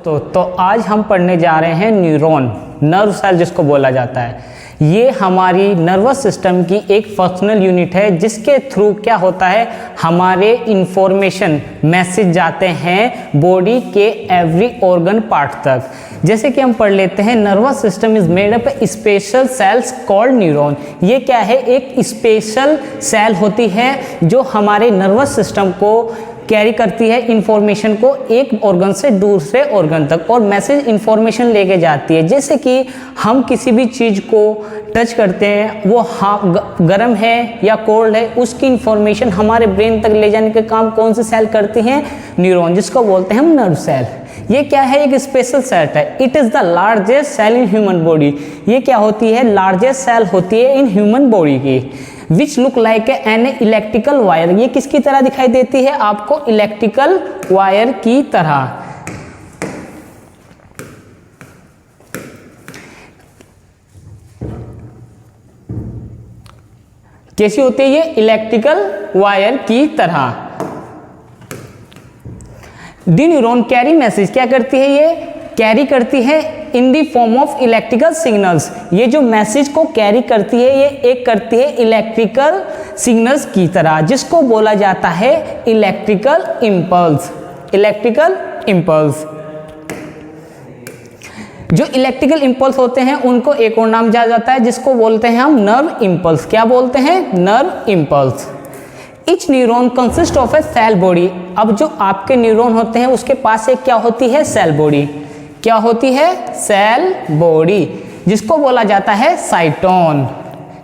तो आज हम पढ़ने जा रहे हैं न्यूरॉन, नर्व सेल जिसको बोला जाता है। ये हमारी नर्वस सिस्टम की एक फंक्शनल यूनिट है जिसके थ्रू क्या होता है, हमारे इंफॉर्मेशन मैसेज जाते हैं बॉडी के एवरी ऑर्गन पार्ट तक। जैसे कि हम पढ़ लेते हैं, nervous system is made up special cells called neuron. ये क्या है, एक स्पेशल सेल होती है जो हमारे नर्वस सिस्टम को कैरी करती है इंफॉर्मेशन को एक ऑर्गन से दूसरे ऑर्गन तक, और मैसेज इंफॉर्मेशन लेके जाती है। जैसे कि हम किसी भी चीज़ को टच करते हैं, वो गर्म है या कोल्ड है, उसकी इंफॉर्मेशन हमारे ब्रेन तक ले जाने का काम कौन सी सेल करती हैं, न्यूरॉन, जिसको बोलते हैं हम नर्व सेल। ये क्या है, एक स्पेशल सेल है। It is the largest cell in human body. ये क्या होती है, लार्जेस्ट सेल होती है इन ह्यूमन बॉडी की। Which look like an electrical wire. ये किसकी तरह दिखाई देती है आपको, इलेक्ट्रिकल वायर की तरह। कैसी होती है ये, इलेक्ट्रिकल वायर की तरह। द न्यूरॉन कैरी मैसेज, क्या करती है, ये कैरी करती है in the form of electrical signals. ये जो मैसेज को कैरी करती है, ये एक करती है इलेक्ट्रिकल सिग्नल्स की तरह, जिसको बोला जाता है इलेक्ट्रिकल इम्पल्स। इलेक्ट्रिकल इम्पल्स, जो इलेक्ट्रिकल इम्पल्स होते हैं उनको एक और नाम दिया जाता है जिसको बोलते हैं हम नर्व इम्पल्स। क्या बोलते हैं, nerve impulse. Each neuron consist of a cell body. अब जो आपके न्यूरॉन होते हैं उसके पास एक क्या होती है, सेल बॉडी। क्या होती है, सेल बॉडी, जिसको बोला जाता है साइटोन।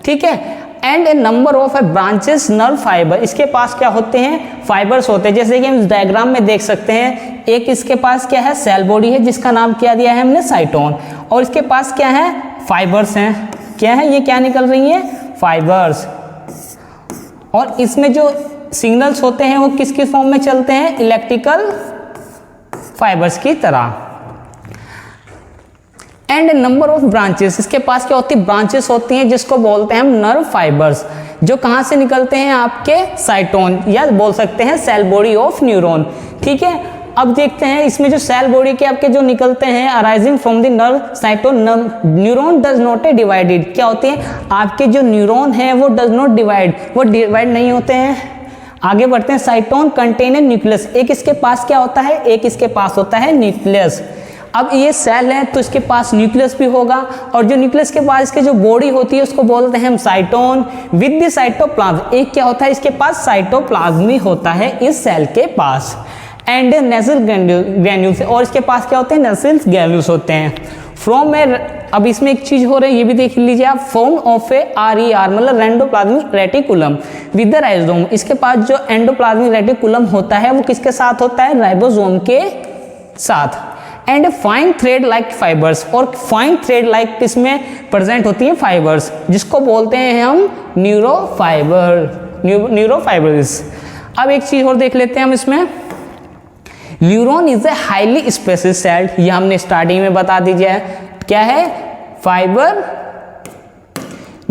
ठीक है। And A number of A branches nerve fibre. इसके पास क्या होते हैं, फाइबर्स होते हैं। जैसे कि हम इस डायग्राम में देख सकते हैं, एक इसके पास क्या है, सेल बॉडी है जिसका नाम क्या दिया है हमने, साइटोन, और इसके पास क्या है, फाइबर्स हैं। क्या है, ये क्या निकल रही है, फाइबर्स। और इसमें जो सिग्नल्स होते हैं वो किस किस फॉर्म में चलते हैं, इलेक्ट्रिकल फाइबर्स की तरह। And number of branches. इसके पास क्या होती है, ब्रांचेस होती हैं जिसको बोलते हैं हम नर्व फाइबर्स, जो कहाँ से निकलते हैं, आपके साइटोन, या बोल सकते हैं सेल बॉडी ऑफ न्यूरॉन। ठीक है। अब देखते हैं इसमें जो सेल बॉडी के आपके जो निकलते हैं, arising from the nerve साइटोन। Neuron does not a divided. क्या होते हैं, आपके जो न्यूरॉन है वो डज नॉट डिवाइड, वो डिवाइड नहीं होते हैं। आगे बढ़ते हैं, साइटोन कंटेन ए न्यूक्लियस। एक इसके पास क्या होता है, एक इसके पास होता है न्यूक्लियस। अब ये सेल है तो इसके पास न्यूक्लियस भी होगा, और जो न्यूक्लियस के पास इसके जो बॉडी होती है उसको बोलते हैं हम साइटोन विद द साइटोप्लाज्म। एक क्या होता है, इसके पास साइटोप्लाज्म भी होता है इस सेल के पास। एंड नेसल ग्रैन्यूल्स, और इसके पास क्या होते हैं, नेसल ग्रैन्यूल्स होते हैं। फ्रॉम ए, अब इसमें एक चीज हो रही है, ये भी देख लीजिए आप, फॉर्म ऑफ ए RER मतलब endoplasmic reticulum with the ribosome. इसके पास जो एंडोप्लाज्मिक रेटिकुलम होता है वो किसके साथ होता है, राइबोसोम के साथ। And fine thread like fibres, और फाइन थ्रेड लाइक किसमें प्रेजेंट होती है, फाइबर्स, जिसको बोलते हैं हम न्यूरोफाइबर, न्यूरोफाइबर्स। अब एक चीज और देख लेते हैं हम इसमें, neuron is a highly species cell. ये हमने स्टार्टिंग में बता दीजिए क्या है, फाइबर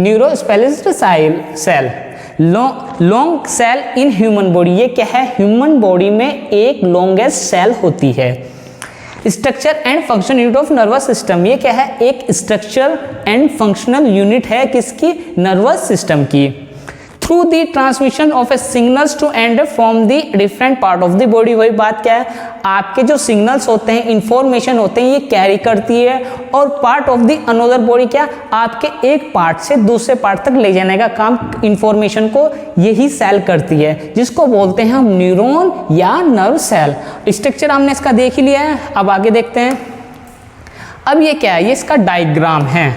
न्यूरोस्पेलिस्ट cell, long cell in human body. ये क्या है, ह्यूमन बॉडी में एक लॉन्गेस्ट सेल होती है। Structure and function unit of nervous system. ये क्या है, एक स्ट्रक्चर एंड फंक्शनल यूनिट है किसकी, नर्वस सिस्टम की। Through the transmission of a signals to and from the different part of the body. वही बात क्या है, आपके जो सिग्नल्स होते हैं, इंफॉर्मेशन होते हैं, ये कैरी करती है, और part of the another body क्या, आपके एक पार्ट से दूसरे पार्ट तक ले जाने का काम इंफॉर्मेशन को यही सेल करती है, जिसको बोलते हैं हम न्यूरॉन या नर्व सेल। स्ट्रक्चर हमने इसका देख ही लिया है, अब आगे देखते हैं। अब ये क्या है, ये इसका डायग्राम है।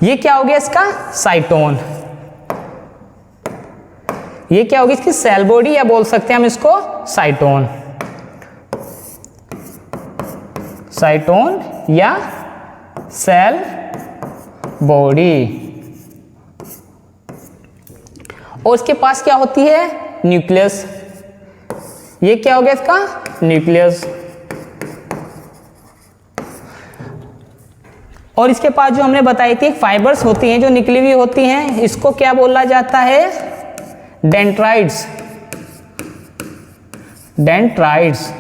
ये क्या हो गया इसका, साइटोन। ये क्या होगी इसकी, सेल बॉडी, या बोल सकते हैं हम इसको साइटोन, साइटोन या सेल बॉडी। और इसके पास क्या होती है, न्यूक्लियस। ये क्या हो गया इसका, न्यूक्लियस। और इसके पास जो हमने बताई थी फाइबर्स होती हैं जो निकली हुई होती हैं, इसको क्या बोला जाता है, डेंड्राइट्स। डेंड्राइट्स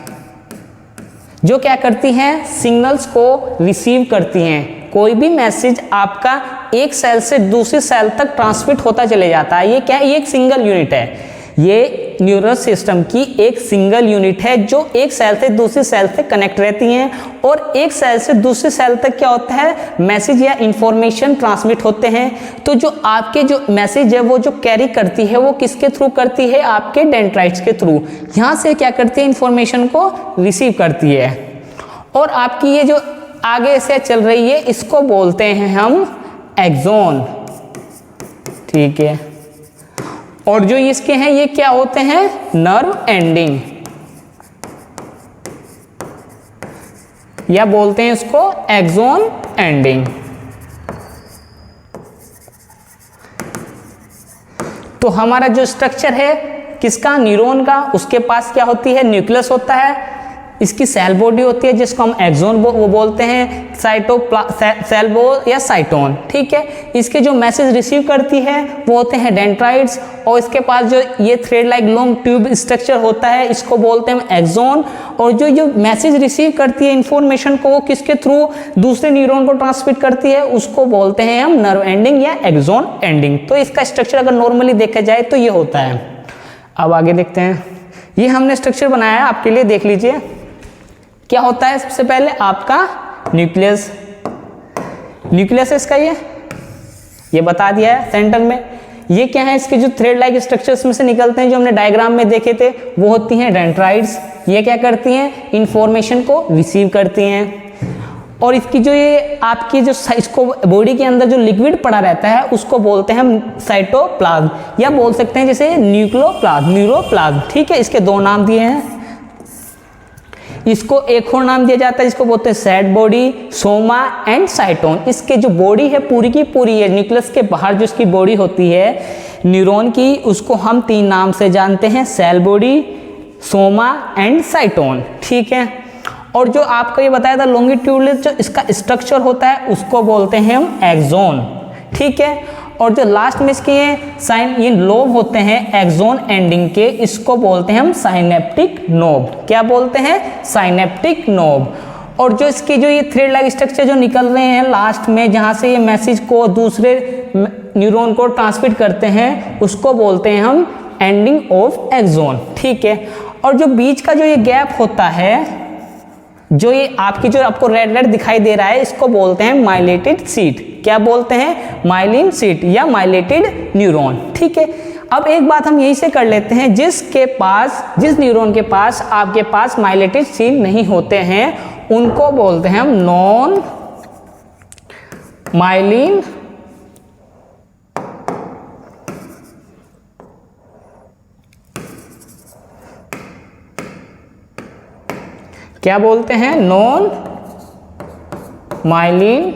जो क्या करती हैं, सिग्नल्स को रिसीव करती हैं। कोई भी मैसेज आपका एक सेल से दूसरे सेल तक ट्रांसमिट होता चले जाता है। ये क्या है, ये एक सिंगल यूनिट है। ये न्यूरल सिस्टम की एक सिंगल यूनिट है जो एक सेल से दूसरे सेल से कनेक्ट रहती हैं, और एक सेल से दूसरे सेल तक क्या होता है, मैसेज या इंफॉर्मेशन ट्रांसमिट होते हैं। तो जो आपके जो मैसेज है वो जो कैरी करती है वो किसके थ्रू करती है, आपके डेंड्राइट्स के थ्रू। यहाँ से क्या करती है, इंफॉर्मेशन को रिसीव करती है। और आपकी ये जो आगे से चल रही है इसको बोलते हैं हम एक्सोन, ठीक है। और जो इसके हैं ये क्या होते हैं, नर्व एंडिंग, या बोलते हैं इसको एक्सोन एंडिंग। तो हमारा जो स्ट्रक्चर है किसका, न्यूरॉन का, उसके पास क्या होती है, न्यूक्लियस होता है, इसकी सेल बॉडी होती है जिसको हम एक्सोन वो बोलते हैं, सेल वॉल या साइटोन, ठीक है। इसके जो मैसेज रिसीव करती है वो होते हैं डेंड्राइट्स, और इसके पास जो ये thread like long tube structure होता है इसको बोलते हैं एक्सोन। और जो मैसेज रिसीव करती है इंफॉर्मेशन को वो किसके थ्रू, दूसरे न्यूरॉन को ट्रांसमिट करती है, उसको बोलते हैं हम नर्व एंडिंग या एक्सोन एंडिंग। तो इसका स्ट्रक्चर अगर नॉर्मली देखा जाए तो ये होता है। अब आगे देखते हैं, ये हमने स्ट्रक्चर बनाया है आपके लिए, देख लीजिए क्या होता है। सबसे पहले आपका न्यूक्लियस, न्यूक्लियस है इसका, ये बता दिया है सेंटर में। ये क्या है, इसके जो थ्रेड लाइक स्ट्रक्चर्स में से निकलते हैं जो हमने डायग्राम में देखे थे वो होती हैं डेंड्राइट्स। ये क्या करती हैं, इंफॉर्मेशन को रिसीव करती हैं। और इसकी जो ये आपकी जो इसको बॉडी के अंदर जो लिक्विड पड़ा रहता है उसको बोलते हैं हम साइटोप्लाज्म, या बोल सकते हैं जैसे न्यूक्लियोप्लाज्म, न्यूरोप्लाज्म, ठीक है। इसके दो नाम दिए हैं। इसको एक और नाम दिया जाता है जिसको बोलते हैं सेड बॉडी, सोमा एंड साइटोन। इसके जो बॉडी है पूरी की पूरी है, न्यूक्लियस के बाहर जो इसकी बॉडी होती है न्यूरॉन की, उसको हम तीन नाम से जानते हैं, cell body, soma and cyton, ठीक है। और जो आपको ये बताया था लॉन्गिट्यूडल जो इसका स्ट्रक्चर होता है उसको बोलते हैं हम एक्सोन, ठीक है। और जो लास्ट में इसके ये लोब होते हैं एक्सोन एंडिंग के, इसको बोलते हैं हम साइनेप्टिक नोब। क्या बोलते हैं, साइनेप्टिक नोब। और जो इसकी जो ये थ्रेड लाइक स्ट्रक्चर जो निकल रहे हैं लास्ट में, जहाँ से ये मैसेज को दूसरे न्यूरॉन को ट्रांसमिट करते हैं, उसको बोलते हैं हम एंडिंग ऑफ एक्सोन, ठीक है। और जो बीच का जो ये गैप होता है, जो ये आपकी जो आपको रेड रेड दिखाई दे रहा है, इसको बोलते हैं माइलेटेड सीट। क्या बोलते हैं, माइलिन सीट या माइलेटेड न्यूरॉन, ठीक है। अब एक बात हम यही से कर लेते हैं, जिस न्यूरॉन के पास आपके पास माइलेटेड सीट नहीं होते हैं उनको बोलते हैं हम नॉन माइलिन क्या बोलते हैं, नॉन माइलिन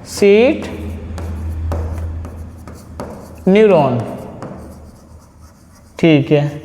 सीट न्यूरॉन, ठीक है।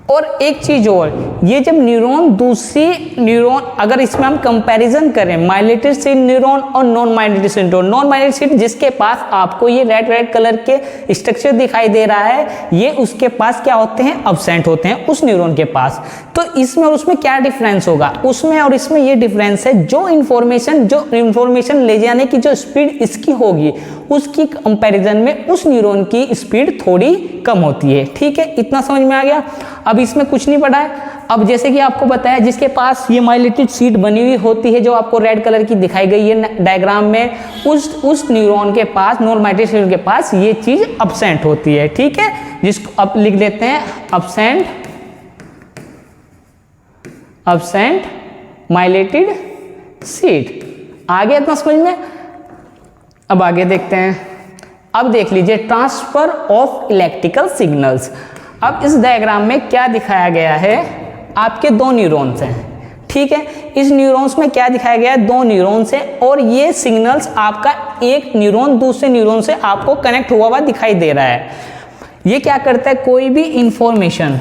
और एक चीज और, ये जब न्यूरॉन दूसरी न्यूरॉन, अगर इसमें हम कंपैरिजन करें माइलेटेड सीट न्यूरॉन और non माइलेटेड seat neuron, non माइलेटेड seat जिसके पास आपको ये रेड रेड कलर के स्ट्रक्चर दिखाई दे रहा है, ये उसके पास क्या होते हैं, अब्सेंट होते हैं उस न्यूरॉन के पास। तो इसमें और उसमें क्या डिफरेंस होगा, उसमें और इसमें ये डिफरेंस है, जो इंफॉर्मेशन ले जाने की जो स्पीड इसकी होगी उसकी कंपैरिजन में उस न्यूरॉन की स्पीड थोड़ी कम होती है, ठीक है। इतना समझ में आ गया। अब इसमें कुछ नहीं पड़ा है। अब जैसे कि आपको बताया, जिसके पास ये माइलेटेड सीट बनी हुई होती है जो आपको रेड कलर की दिखाई गई है डायग्राम में, उस न्यूरॉन के पास, नॉन माइलेटेड सीट के पास ये चीज अब्सेंट होती है, ठीक है। जिसको अब लिख देते हैं अब्सेंट माइलेटेड सीट। आगे इतना समझ में। अब आगे देखते हैं। अब देख लीजिए ट्रांसफर ऑफ इलेक्ट्रिकल सिग्नल्स। अब इस डायग्राम में क्या दिखाया गया है, आपके दो न्यूरॉन्स हैं, ठीक है। इस न्यूरॉन्स में क्या दिखाया गया है, दो न्यूरॉन्स हैं और ये सिग्नल्स आपका एक न्यूरॉन दूसरे न्यूरॉन से आपको कनेक्ट हुआ हुआ दिखाई दे रहा है। ये क्या करता है, कोई भी इंफॉर्मेशन,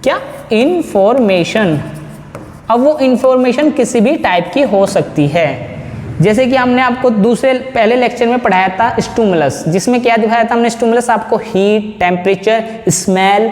क्या इंफॉर्मेशन, अब वो इंफॉर्मेशन किसी भी टाइप की हो सकती है। जैसे कि हमने आपको पहले लेक्चर में पढ़ाया था स्टिमुलस, जिसमें क्या दिखाया था हमने, स्टिमुलस आपको हीट, टेम्परेचर, स्मेल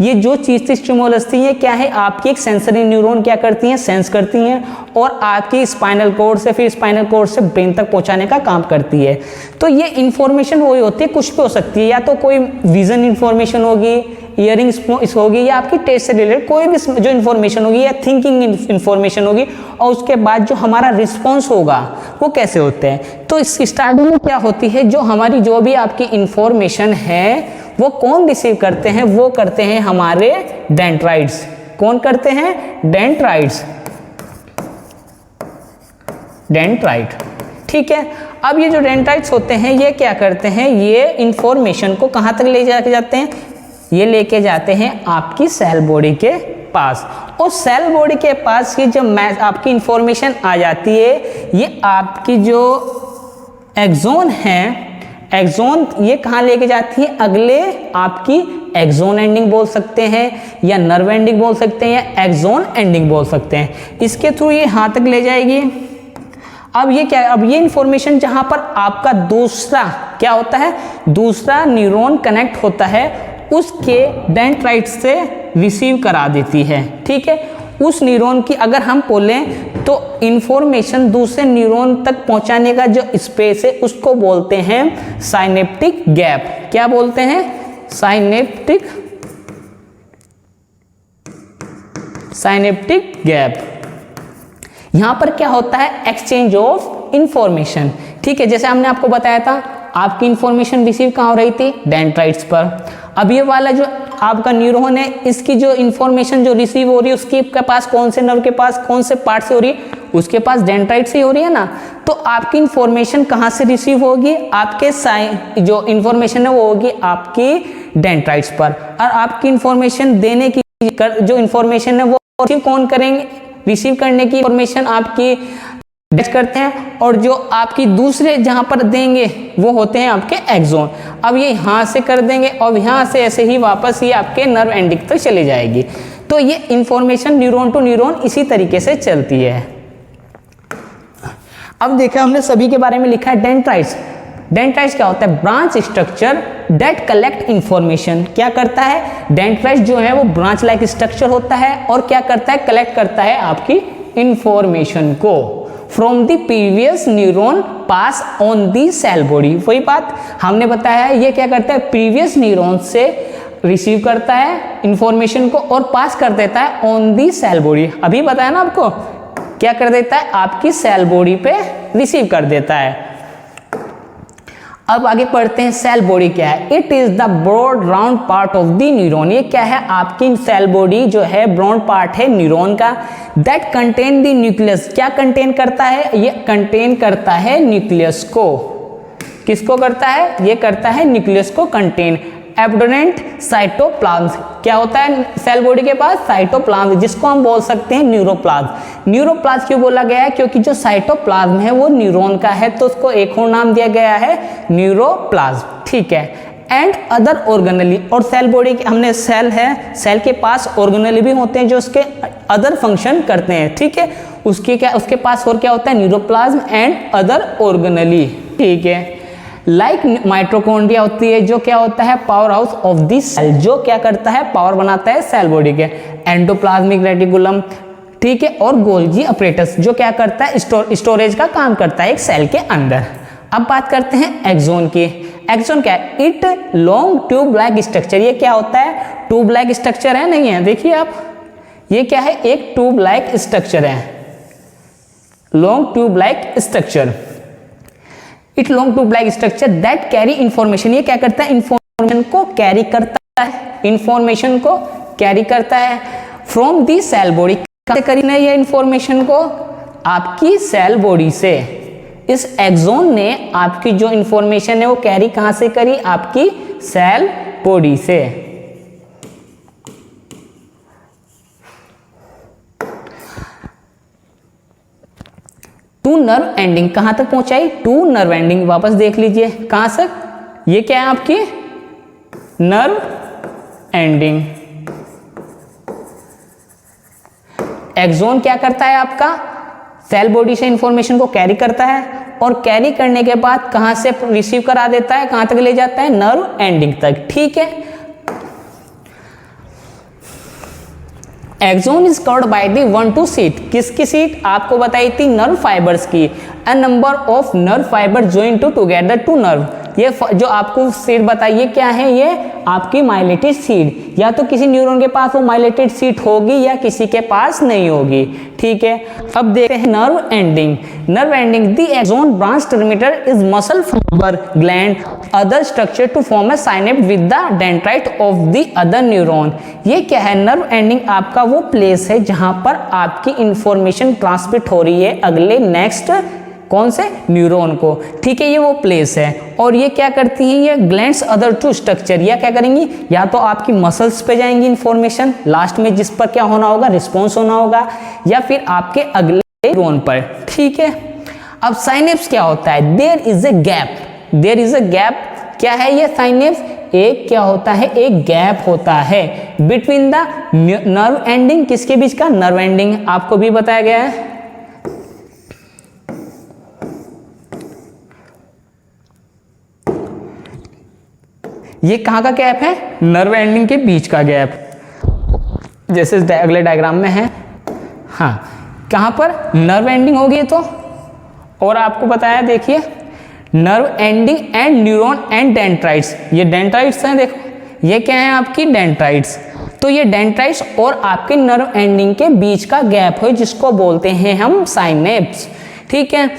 ये जो चीज़ थी स्टिमुलस थी, ये क्या है आपकी एक सेंसरी न्यूरॉन क्या करती हैं, सेंस करती हैं और आपकी स्पाइनल कोड से, फिर स्पाइनल कोड से ब्रेन तक पहुंचाने का काम करती है। तो ये इंफॉर्मेशन वही होती है, कुछ भी हो सकती है, या तो कोई विजन इंफॉर्मेशन होगी, इयरिंग्स होगी, या आपकी टेस्ट से रिलेटेड कोई भी जो इन्फॉर्मेशन होगी, या थिंकिंग इन्फॉर्मेशन होगी, और उसके बाद जो हमारा रिस्पॉन्स होगा वो कैसे होते हैं। तो इस स्टार्टिंग में क्या होती है, जो हमारी जो भी आपकी इंफॉर्मेशन है वो कौन रिसीव करते हैं, वो करते हैं हमारे डेंड्राइट्स। कौन करते हैं, डेंड्राइट्स, डेंड्राइट, ठीक है। अब ये जो डेंड्राइट्स होते हैं ये क्या करते हैं, ये इंफॉर्मेशन को कहाँ तक ले जाके जाते हैं, ये लेके जाते हैं आपकी सेल बॉडी के पास, और सेल बॉडी के पास ये जब आपकी इंफॉर्मेशन आ जाती है, ये आपकी जो एक्सोन है, एक्सोन ये कहाँ लेके जाती है, अगले आपकी एक्सोन एंडिंग बोल सकते हैं, या नर्व एंडिंग बोल सकते हैं, या एक्सोन एंडिंग बोल सकते हैं, इसके थ्रू ये यहाँ तक ले जाएगी। अब ये क्या, अब ये इंफॉर्मेशन जहाँ पर आपका दूसरा क्या होता है, दूसरा न्यूरॉन कनेक्ट होता है, उसके डेंड्राइट्स से रिसीव करा देती है, ठीक है। उस न्यूरॉन की अगर हम बोलें तो इंफॉर्मेशन दूसरे न्यूरॉन तक पहुंचाने का जो स्पेस है उसको बोलते हैं साइनेप्टिक गैप। क्या बोलते हैं, साइनेप्टिक गैप। यहां पर क्या होता है, एक्सचेंज ऑफ इंफॉर्मेशन, ठीक है। जैसे हमने आपको बताया था, आपकी इंफॉर्मेशन रिसीव कहाँ हो रही थी, डेंड्राइट्स पर। अब ये वाला जो आपका न्यूरॉन है, इसकी जो इंफॉर्मेशन जो रिसीव हो रही है उसके पास कौन से नर्व के पास, कौन से पार्ट से हो रही है, उसके पास डेंड्राइट से हो रही है ना। तो आपकी इंफॉर्मेशन कहाँ से रिसीव होगी, आपके जो इंफॉर्मेशन है वो होगी आपकी डेंड्राइट्स पर, और आपकी इंफॉर्मेशन देने की जो इंफॉर्मेशन है वो रिसीव कौन करेंगे, रिसीव करने की इंफॉर्मेशन आपकी करते हैं, और जो आपकी दूसरे जहां पर देंगे वो होते हैं आपके एक्सोन। अब ये यहां से कर देंगे और यहां से ऐसे ही वापस ये आपके नर्व एंडिंग तक चली जाएगी। तो ये इंफॉर्मेशन न्यूरॉन टू न्यूरॉन इसी तरीके से चलती है। अब देखा हमने सभी के बारे में लिखा है डेंड्राइट्स। डेंड्राइट्स क्या होता है, branch structure that collect information. क्या करता है, डेंड्राइट्स जो है वो ब्रांच लाइक स्ट्रक्चर होता है, और क्या करता है, कलेक्ट करता है आपकी इंफॉर्मेशन को from the previous neuron pass on the cell body. वही बात हमने बताया है, ये क्या करता है, प्रीवियस न्यूरॉन से रिसीव करता है इंफॉर्मेशन को और पास कर देता है ऑन दी सेल बॉडी। अभी बताया ना आपको, क्या कर देता है, आपकी सेल बॉडी पे रिसीव कर देता है। अब आगे पढ़ते हैं सेल बॉडी क्या है। It is the broad round part of the neuron. ये क्या है, आपकी सेल बॉडी जो है ब्रॉड पार्ट है न्यूरॉन का, दैट कंटेन द न्यूक्लियस। क्या कंटेन करता है, ये कंटेन करता है न्यूक्लियस को। किसको करता है, ये करता है न्यूक्लियस को कंटेन। एब्डोनेंट साइटोप्लाज्म, क्या होता है सेल बॉडी के पास, साइटोप्लाज्म, जिसको हम बोल सकते हैं न्यूरोप्लाज्म। न्यूरोप्लाज्म क्यों बोला गया है, क्योंकि जो साइटोप्लाज्म है वो न्यूरॉन का है, तो उसको एक और नाम दिया गया है न्यूरोप्लाज्म, ठीक है। एंड अदर ऑर्गेनली, और सेल बॉडी के हमने सेल है, सेल के पास ऑर्गेनली भी होते हैं जो उसके अदर फंक्शन करते हैं, ठीक है। उसके पास और क्या होता है, न्यूरोप्लाज्म एंड अदर ऑर्गेनली, ठीक है। लाइक माइटोकॉन्ड्रिया होती है, जो क्या होता है, power house of the cell, जो क्या करता है, पावर बनाता है सेल बॉडी के। एंडोप्लाज्मिक रेटिकुलम, ठीक है, और गोल्गी अपरेटस, जो क्या करता है, स्टोरेज का काम करता है एक सेल के अंदर। अब बात करते हैं एक्सोन की। एक्सोन क्या है, it long tube like structure. ये क्या होता है, ट्यूब लाइक स्ट्रक्चर है, नहीं है, देखिए आप, ये क्या है, एक ट्यूब लाइक स्ट्रक्चर है, long tube like structure. It long tube like structure that carry information. ये क्या करता है, इंफॉर्मेशन को कैरी करता है, इंफॉर्मेशन को कैरी करता है फ्रॉम दी सेल बॉडी। कैसे करी ना ये इंफॉर्मेशन को, आपकी सेल बॉडी से। इस एक्सोन ने आपकी जो इंफॉर्मेशन है वो कैरी कहां से करी, आपकी सेल बॉडी से। टू नर्व एंडिंग, कहां तक पहुंचाई, टू नर्व एंडिंग। वापस देख लीजिए कहां से, ये क्या है आपकी नर्व एंडिंग। एक्सोन क्या करता है, आपका सेल बॉडी से इंफॉर्मेशन को कैरी करता है, और कैरी करने के बाद कहां से रिसीव करा देता है, कहां तक ले जाता है, नर्व एंडिंग तक, ठीक है। Axon is covered by the 1-2 sheet, किसकी शीट आपको बताई थी, नर्व फाइबर्स की। A number of nerve fiber join together to nerve, ये जो आपको शीट बताइए क्या है, ये आपकी माइलेटेड शीट, या तो किसी न्यूरॉन के पास वो माइलेटेड शीट होगी या किसी के पास नहीं होगी, ठीक है। अब देखते हैं nerve ending. Nerve ending, the axon branch terminator is muscle fiber gland other structure to form a synapse with the dendrite of the other neuron. ये क्या है, नर्व एंडिंग आपका वो प्लेस है जहां पर आपकी इंफॉर्मेशन ट्रांसमिट हो रही है अगले नेक्स्ट कौन से न्यूरॉन को, ठीक है, ये वो प्लेस है। और ये क्या करती हैं, ये ग्लैंड्स अदर टू स्ट्रक्चर, या क्या करेंगी, या तो आपकी मसल्स पे जाएंगी इंफॉर्मेशन लास्ट में, जिस पर क्या होना होगा, रिस्पॉन्स होना होगा, या फिर आपके अगले न्यूरॉन पर, ठीक है। अब साइनेप्स क्या होता है, there is a gap, there is a gap, क्या है ये साइनेप्स, एक क्या होता है, एक गैप होता है बिटवीन द नर्व एंडिंग, किसके बीच का, नर्व एंडिंग, आपको भी बताया गया है। ये कहाँ का गैप है, नर्व एंडिंग के बीच का गैप, जैसे अगले डायग्राम में है। हाँ, कहाँ पर नर्व एंडिंग होगी तो, और आपको बताया देखिए nerve ending and neuron and dendrites, ये डेंड्राइट्स हैं, देखो ये क्या है आपकी डेंड्राइट्स, तो ये डेंड्राइट्स और आपके नर्व एंडिंग के बीच का गैप है जिसको बोलते हैं हम साइनेप्स, ठीक है।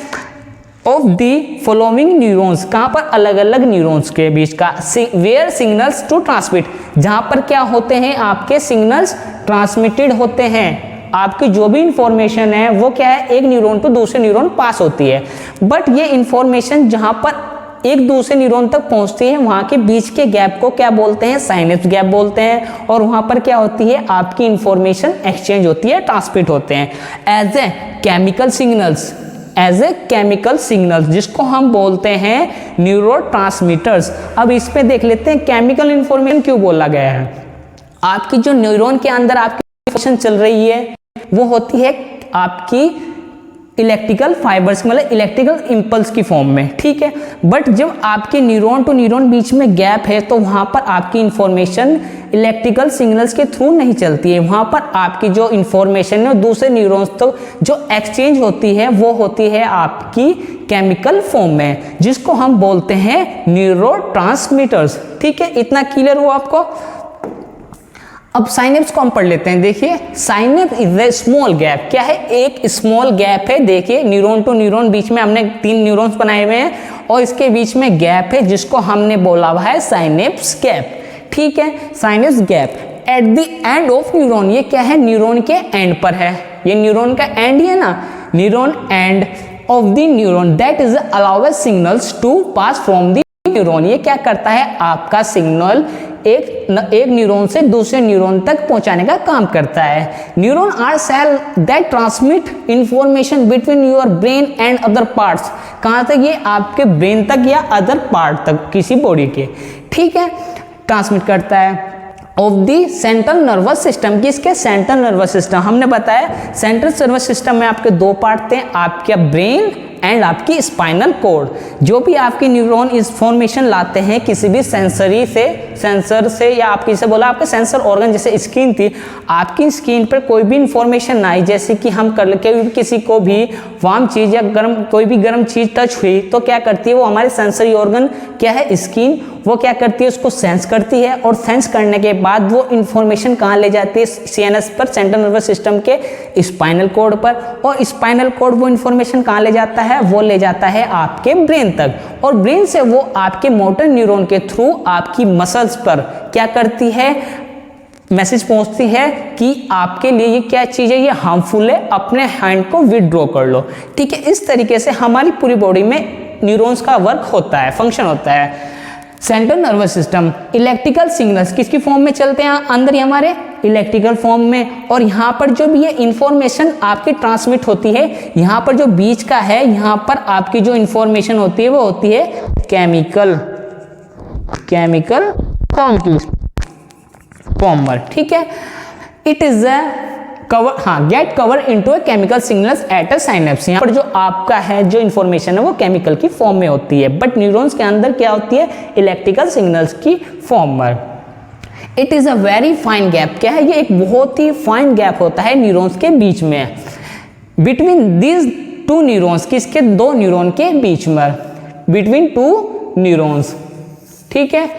ऑफ दी फॉलोइंग न्यूरॉन्स, कहाँ पर, अलग अलग न्यूरॉन्स के बीच का, वेयर सिग्नल्स टू ट्रांसमिट, जहाँ पर क्या होते हैं आपके सिग्नल्स ट्रांसमिटेड होते हैं, आपकी जो भी इंफॉर्मेशन है वो क्या है, एक न्यूरॉन टू दूसरे न्यूरॉन पास होती है, बट ये इंफॉर्मेशन जहाँ पर एक दूसरे न्यूरॉन तक पहुंचती है वहाँ के बीच के गैप को क्या बोलते हैं, साइनेप्स गैप बोलते हैं, और वहाँ पर क्या होती है आपकी इंफॉर्मेशन एक्सचेंज होती है, ट्रांसमिट होते हैं as a chemical signals, as a chemical signal, जिसको हम बोलते हैं न्यूरोट्रांसमीटर्स। अब इस पे देख लेते हैं केमिकल इंफॉर्मेशन क्यों बोला गया है। आपकी जो न्यूरॉन के अंदर आपकी इंफॉर्मेशन चल रही है वो होती है आपकी इलेक्ट्रिकल फाइबर्स, मतलब इलेक्ट्रिकल इंपल्स की फॉर्म में, ठीक है। बट जब आपके न्यूरॉन टू न्यूरॉन बीच में गैप है तो वहाँ पर आपकी इंफॉर्मेशन इलेक्ट्रिकल सिग्नल्स के थ्रू नहीं चलती है, वहाँ पर आपकी जो इंफॉर्मेशन है दूसरे न्यूरॉन्स तो जो एक्सचेंज होती है वो होती है आपकी केमिकल फॉर्म में, जिसको हम बोलते हैं न्यूरोट्रांसमीटर्स, ठीक है। इतना क्लियर हुआ आपको। अब साइनेप्स को हम पढ़ लेते हैं। देखिए synapse is a small gap, क्या है, एक स्मॉल गैप है। देखिए न्यूरॉन टू न्यूरॉन बीच में हमने 3 न्यूरॉन्स बनाए हुए हैं और इसके बीच में गैप है जिसको हमने बोला हुआ है साइनेप्स गैप, ठीक है, synapse gap eight the end of neuron. ये क्या है, न्यूरॉन के एंड पर है, ये न्यूरॉन का एंड है ना, neuron end of the neuron that is allowed signals to pass from the neuron. ये क्या करता है, आपका सिग्नल एक न्यूरॉन से दूसरे न्यूरॉन तक पहुंचाने का काम करता है। Neuron are cell that transmit information between your brain and other parts. कहाँ तक, ये आपके ब्रेन तक या अदर पार्ट तक किसी बॉडी के, ठीक है, ट्रांसमिट करता है। Of the central nervous system, किसके, सेंट्रल नर्वस सिस्टम। हमने बताया सेंट्रल नर्वस सिस्टम में आपके 2 पार्ट थे, आपका ब्रेन एंड आपकी स्पाइनल कोड। जो भी आपकी न्यूरॉन इंफॉर्मेशन लाते हैं किसी भी सेंसरी से, सेंसर से, या आप किसे बोला आपके सेंसर ऑर्गन, जैसे स्किन थी, आपकी स्किन पर कोई भी इंफॉर्मेशन आई, जैसे कि हम कर के किसी को भी वार्म चीज़ या गर्म, कोई भी गर्म चीज़ टच हुई तो क्या करती है वो, हमारे सेंसरी ऑर्गन क्या है, स्किन, वो क्या करती है उसको सेंस करती है, और सेंस करने के बाद वो इंफॉर्मेशन कहाँ ले जाती है, सीएनएस पर, सेंट्रल नर्वस सिस्टम के स्पाइनल कोड पर, और स्पाइनल कोड वो इंफॉर्मेशन कहाँ ले जाता है, वो ले जाता है आपके ब्रेन तक, और ब्रेन से वो आपके मोटर न्यूरॉन के थ्रू आपकी मसल्स पर क्या करती है, मैसेज पहुंचती है कि आपके लिए ये क्या चीज़ है, ये हार्मफुल है, अपने हैंड को विड्रॉ कर लो, ठीक है। इस तरीके से हमारी पूरी बॉडी में न्यूरॉन्स का वर्क होता है, फंक्शन होता है। Central nervous system, electrical signals किसकी फॉर्म में चलते हैं अंदर, ही हमारे इलेक्ट्रिकल फॉर्म में, और यहाँ पर जो भी ये इंफॉर्मेशन आपकी ट्रांसमिट होती है, यहाँ पर जो बीच का है, यहाँ पर आपकी जो इंफॉर्मेशन होती है वो होती है केमिकल फॉर्म पर, ठीक है। इट इज अ कवर, हाँ, get cover into a chemical signals at a synapse. यहाँ पर जो आपका है जो इन्फॉर्मेशन है वो केमिकल की फॉर्म में होती है, बट न्यूरॉन्स के अंदर क्या होती है, इलेक्ट्रिकल सिग्नल्स की फॉर्म में। It is a very fine gap. क्या है ये? एक बहुत ही फाइन गैप होता है न्यूरॉन्स के बीच में, बिटवीन दीज टू न्यूरॉन्स, किसके? दो न्यूरॉन के बीच में, बिटवीन टू न्यूरॉन्स। ठीक है,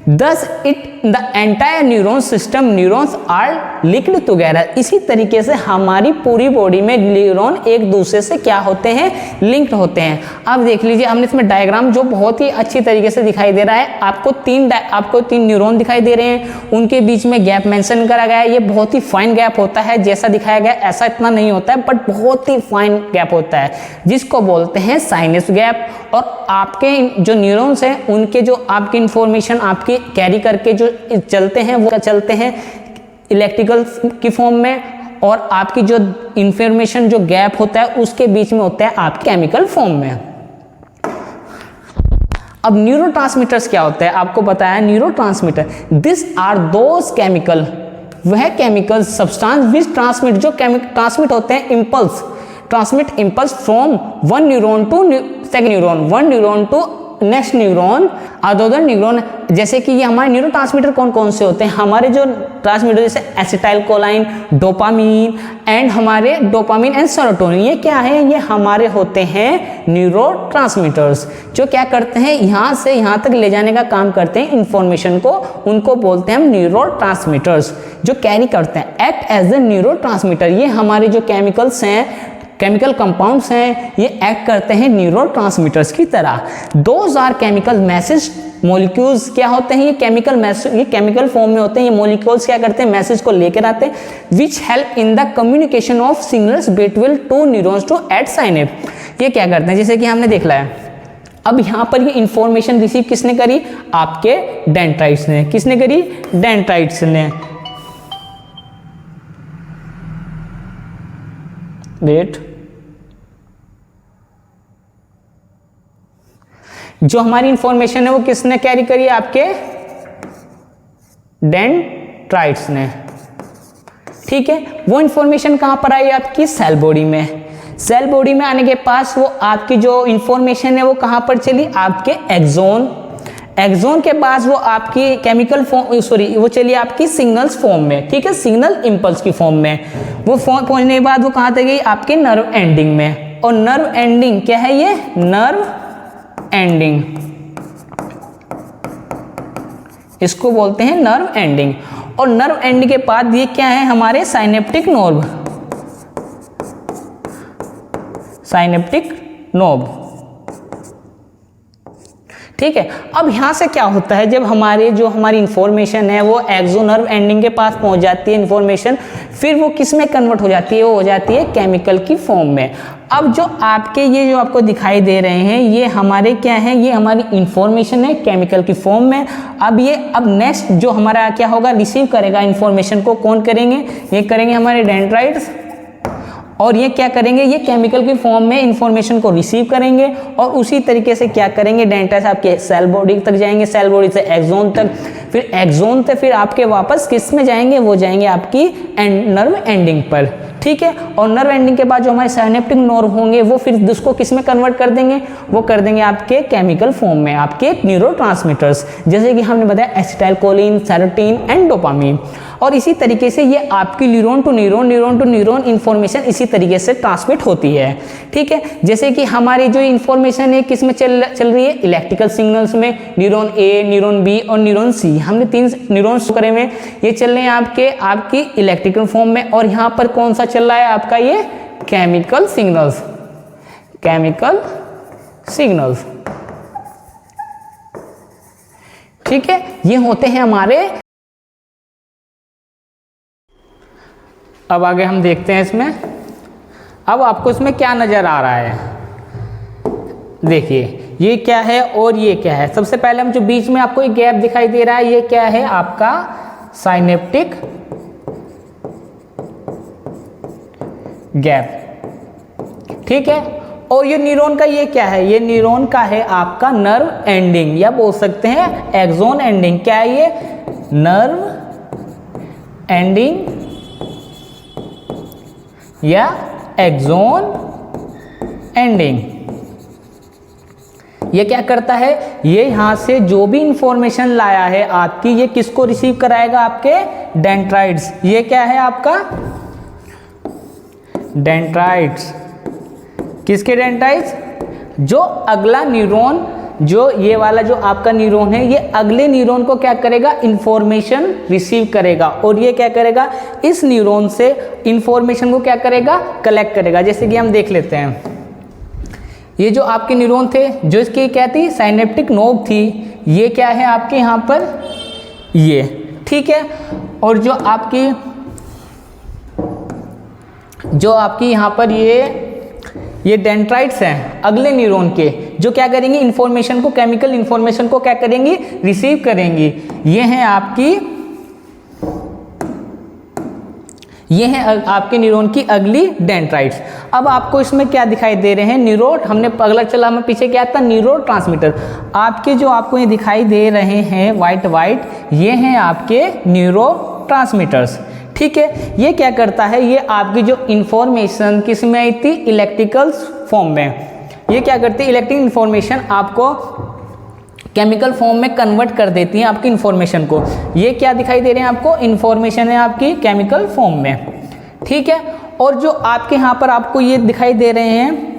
Thus it the entire neuron system neurons are linked together। इसी तरीके से हमारी पूरी बॉडी में न्यूरॉन एक दूसरे से क्या होते हैं? लिंक्ड होते हैं। अब देख लीजिए, हमने इसमें डायग्राम जो बहुत ही अच्छी तरीके से दिखाई दे रहा है, आपको तीन न्यूरॉन दिखाई दे रहे हैं, उनके बीच में गैप मेंशन करा गया है। ये बहुत ही फाइन गैप होता है, जैसा दिखाया गया ऐसा इतना नहीं होता है, बट बहुत ही फाइन गैप होता है, जिसको बोलते हैं साइनस गैप। और आपके जो न्यूरॉन्स हैं उनके जो आपकी इंफॉर्मेशन आपकी कैरी करके जो चलते हैं वो चलते हैं इलेक्ट्रिकल की फॉर्म में, और आपकी जो इंफॉर्मेशन जो गैप होता है उसके बीच में होता है आपके केमिकल फॉर्म में। अब न्यूरोट्रांसमीटर्स क्या होता है? आपको बताया neurotransmitter, this are those chemical, वह केमिकल सब्सटेंस विच ट्रांसमिट, जो ट्रांसमिट होते हैं impulse, transmit impulse from one neuron to second neuron, one neuron to next neuron, other neuron. जैसे कि ये हमारे न्यूरोट्रांसमीटर कौन कौन से होते हैं? हमारे जो ट्रांसमीटर जैसे एसिटाइलकोलाइन, डोपामीन एंड हमारे डोपामीन एंड सेरोटोनिन, ये क्या है? ये हमारे होते हैं न्यूरोट्रांसमीटर्स, जो क्या करते हैं? यहाँ से यहाँ तक ले जाने का काम करते हैं इंफॉर्मेशन को, उनको बोलते हैं हम न्यूरोट्रांसमीटर्स, जो कैरी करते हैं, एक्ट एज ए न्यूरोट्रांसमीटर। ये हमारे जो केमिकल्स हैं, केमिकल कंपाउंड्स हैं, ये एक्ट करते हैं न्यूरोट्रांसमीटर्स की तरह। Those are chemical message molecules. क्या होते हैं ये? केमिकल मैसेज, ये केमिकल फॉर्म में होते हैं। ये मॉलिक्यूल्स क्या करते हैं? मैसेज को लेकर आते हैं, which help in the communication of signals between two neurons to at synapse. ये क्या करते हैं? जैसे कि हमने देख लिया है, अब यहाँ पर ये इंफॉर्मेशन रिसीव किसने करी? आपके डेंड्राइट्स ने। किसने करी? डेंड्राइट्स ने। वेट, जो हमारी इंफॉर्मेशन है वो किसने कैरी करी? आपके डेंड्राइट्स ने। ठीक है, वो इंफॉर्मेशन कहां पर आई? आपकी सेल बॉडी में। सेल बॉडी में आने के पास वो आपकी जो इंफॉर्मेशन है वो कहां पर चली? आपके एक्सोन। एक्सोन के पास वो आपकी केमिकल फॉर्म, सॉरी, वो चली आपकी सिग्नल्स फॉर्म में। ठीक है, सिग्नल इंपल्स की फॉर्म में। वो फॉर्म पहुंचने के बाद वो कहां तक गई? आपके नर्व एंडिंग में। और नर्व एंडिंग क्या है? ये नर्व एंडिंग, इसको बोलते हैं नर्व एंडिंग। और नर्व एंडिंग के बाद ये क्या है? हमारे साइनेप्टिक नोब, साइनेप्टिक नोब। ठीक है, अब यहां से क्या होता है? जब हमारी इंफॉर्मेशन है वो एक्सो नर्व एंडिंग के पास पहुंच जाती है इंफॉर्मेशन, फिर वो किस में कन्वर्ट हो जाती है? वो हो जाती है केमिकल की फॉर्म में। अब जो आपके ये जो आपको दिखाई दे रहे हैं ये हमारे क्या है? ये हमारी इंफॉर्मेशन है केमिकल की फॉर्म में। अब नेक्स्ट जो हमारा क्या होगा? रिसीव करेगा इंफॉर्मेशन को, कौन करेंगे? ये करेंगे हमारे डेंड्राइट्स। और ये क्या करेंगे? ये केमिकल की फॉर्म में इंफॉर्मेशन को रिसीव करेंगे और उसी तरीके से क्या करेंगे? डेंड्राइट्स आपके सेल बॉडी तक जाएंगे, सेल बॉडी से एक्सोन तक, फिर एक्सोन से फिर आपके वापस किस में जाएंगे? वो जाएंगे आपकी नर्व एंडिंग पर। ठीक है, और नर्व एंडिंग के बाद जो हमारे साइनेप्टिक नर्व होंगे वो फिर उसको किस में कन्वर्ट कर देंगे? वो कर देंगे आपके केमिकल फॉर्म में, आपके न्यूरोट्रांसमीटर्स, जैसे कि हमने बताया एसिटाइलकोलिन, सेरोटोनिन एंड डोपामीन। और इसी तरीके से ये आपकी neuron to neuron, neuron to neuron information इसी तरीके से ट्रांसमिट होती है। ठीक है, जैसे कि हमारी जो इंफॉर्मेशन है किस में चल रही है? इलेक्ट्रिकल सिग्नल्स में, न्यूरॉन ए, न्यूरॉन बी और न्यूरॉन सी। हमने 3 न्यूरॉन्स करे हुए, ये चल रहे हैं आपकी इलेक्ट्रिकल फॉर्म में। और यहाँ पर कौन सा चल रहा है? आपका ये केमिकल सिग्नल्स, केमिकल सिग्नल्स। ठीक है, ये होते हैं हमारे। अब आगे हम देखते हैं इसमें, अब आपको इसमें क्या नजर आ रहा है? देखिए ये क्या है और ये क्या है। सबसे पहले हम जो बीच में आपको एक गैप दिखाई दे रहा है, ये क्या है? आपका साइनेप्टिक गैप। ठीक है, और ये न्यूरॉन का ये क्या है? ये न्यूरॉन का है आपका नर्व एंडिंग, या बोल सकते हैं एक्सोन एंडिंग। क्या है ये? नर्व एंडिंग या एक्सोन एंडिंग। ये क्या करता है, ये यहाँ से जो भी इंफॉर्मेशन लाया है आपकी, ये किसको रिसीव कराएगा, आपके डेंड्राइट्स। ये क्या है आपका डेंड्राइट्स। किसके डेंड्राइट्स, जो अगला न्यूरॉन, जो ये वाला जो आपका न्यूरॉन है, ये अगले न्यूरॉन को क्या करेगा, इंफॉर्मेशन रिसीव करेगा, और ये क्या करेगा, इस न्यूरॉन से इंफॉर्मेशन को क्या करेगा, कलेक्ट करेगा। जैसे कि हम देख लेते हैं, ये जो आपके न्यूरॉन थे, जो इसकी क्या थी, साइनेप्टिक नोब थी, ये क्या है आपके यहाँ पर, ये, ठीक है। और जो आपकी यहाँ पर ये डेंड्राइट्स हैं अगले न्यूरॉन के, जो क्या करेंगे, इंफॉर्मेशन को, केमिकल इंफॉर्मेशन को क्या करेंगी, रिसीव करेंगी। ये हैं आपके न्यूरॉन की अगली डेंड्राइट्स। अब आपको इसमें क्या दिखाई दे रहे हैं, हमने अगला चला, हमें पीछे क्या था, न्यूरोट्रांसमीटर। आपके जो आपको ये दिखाई दे रहे हैं वाइट, ये हैं आपके न्यूरोट्रांसमीटर्स, ठीक है। ये क्या करता है, ये आपकी जो इंफॉर्मेशन किस में आई थी, इलेक्ट्रिकल फॉर्म में। ये क्या करती है, इलेक्ट्रिक इंफॉर्मेशन आपको केमिकल फॉर्म में कन्वर्ट कर देती है आपकी इंफॉर्मेशन को। ये क्या दिखाई दे रहे हैं आपको, इंफॉर्मेशन है आपकी केमिकल फॉर्म में, ठीक है। और जो आपके यहाँ पर आपको ये दिखाई दे रहे हैं,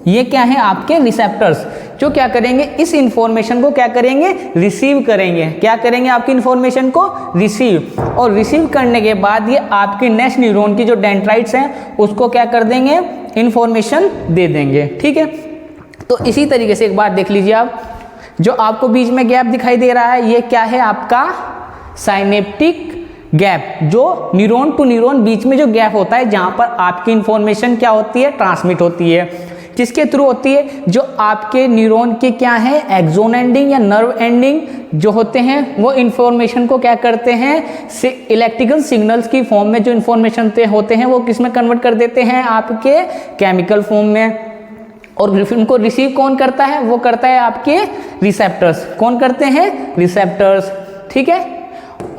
ये क्या है, आपके रिसेप्टर्स, जो क्या करेंगे, इस इंफॉर्मेशन को क्या करेंगे, रिसीव करेंगे। क्या करेंगे, आपकी इंफॉर्मेशन को रिसीव, और रिसीव करने के बाद ये आपके नेक्स्ट न्यूरॉन की जो डेंड्राइट्स हैं उसको क्या कर देंगे, इंफॉर्मेशन दे देंगे, ठीक है। तो इसी तरीके से एक बार देख लीजिए आप, जो आपको बीच में गैप दिखाई दे रहा है, ये क्या है, आपका साइनेप्टिक गैप, जो न्यूरॉन टू न्यूरॉन बीच में जो गैप होता है, जहां पर आपकी इंफॉर्मेशन क्या होती है, ट्रांसमिट होती है। किसके थ्रू होती है, जो आपके न्यूरॉन के क्या है, एक्सोन एंडिंग या नर्व एंडिंग जो होते हैं, वो इंफॉर्मेशन को क्या करते हैं, इलेक्ट्रिकल सिग्नल्स की फॉर्म में जो इंफॉर्मेशन होते हैं वो किस में कन्वर्ट कर देते हैं, आपके केमिकल फॉर्म में। और उनको रिसीव कौन करता है, वो करता है आपके रिसेप्टर्स। कौन करते हैं, रिसेप्टर्स, ठीक है।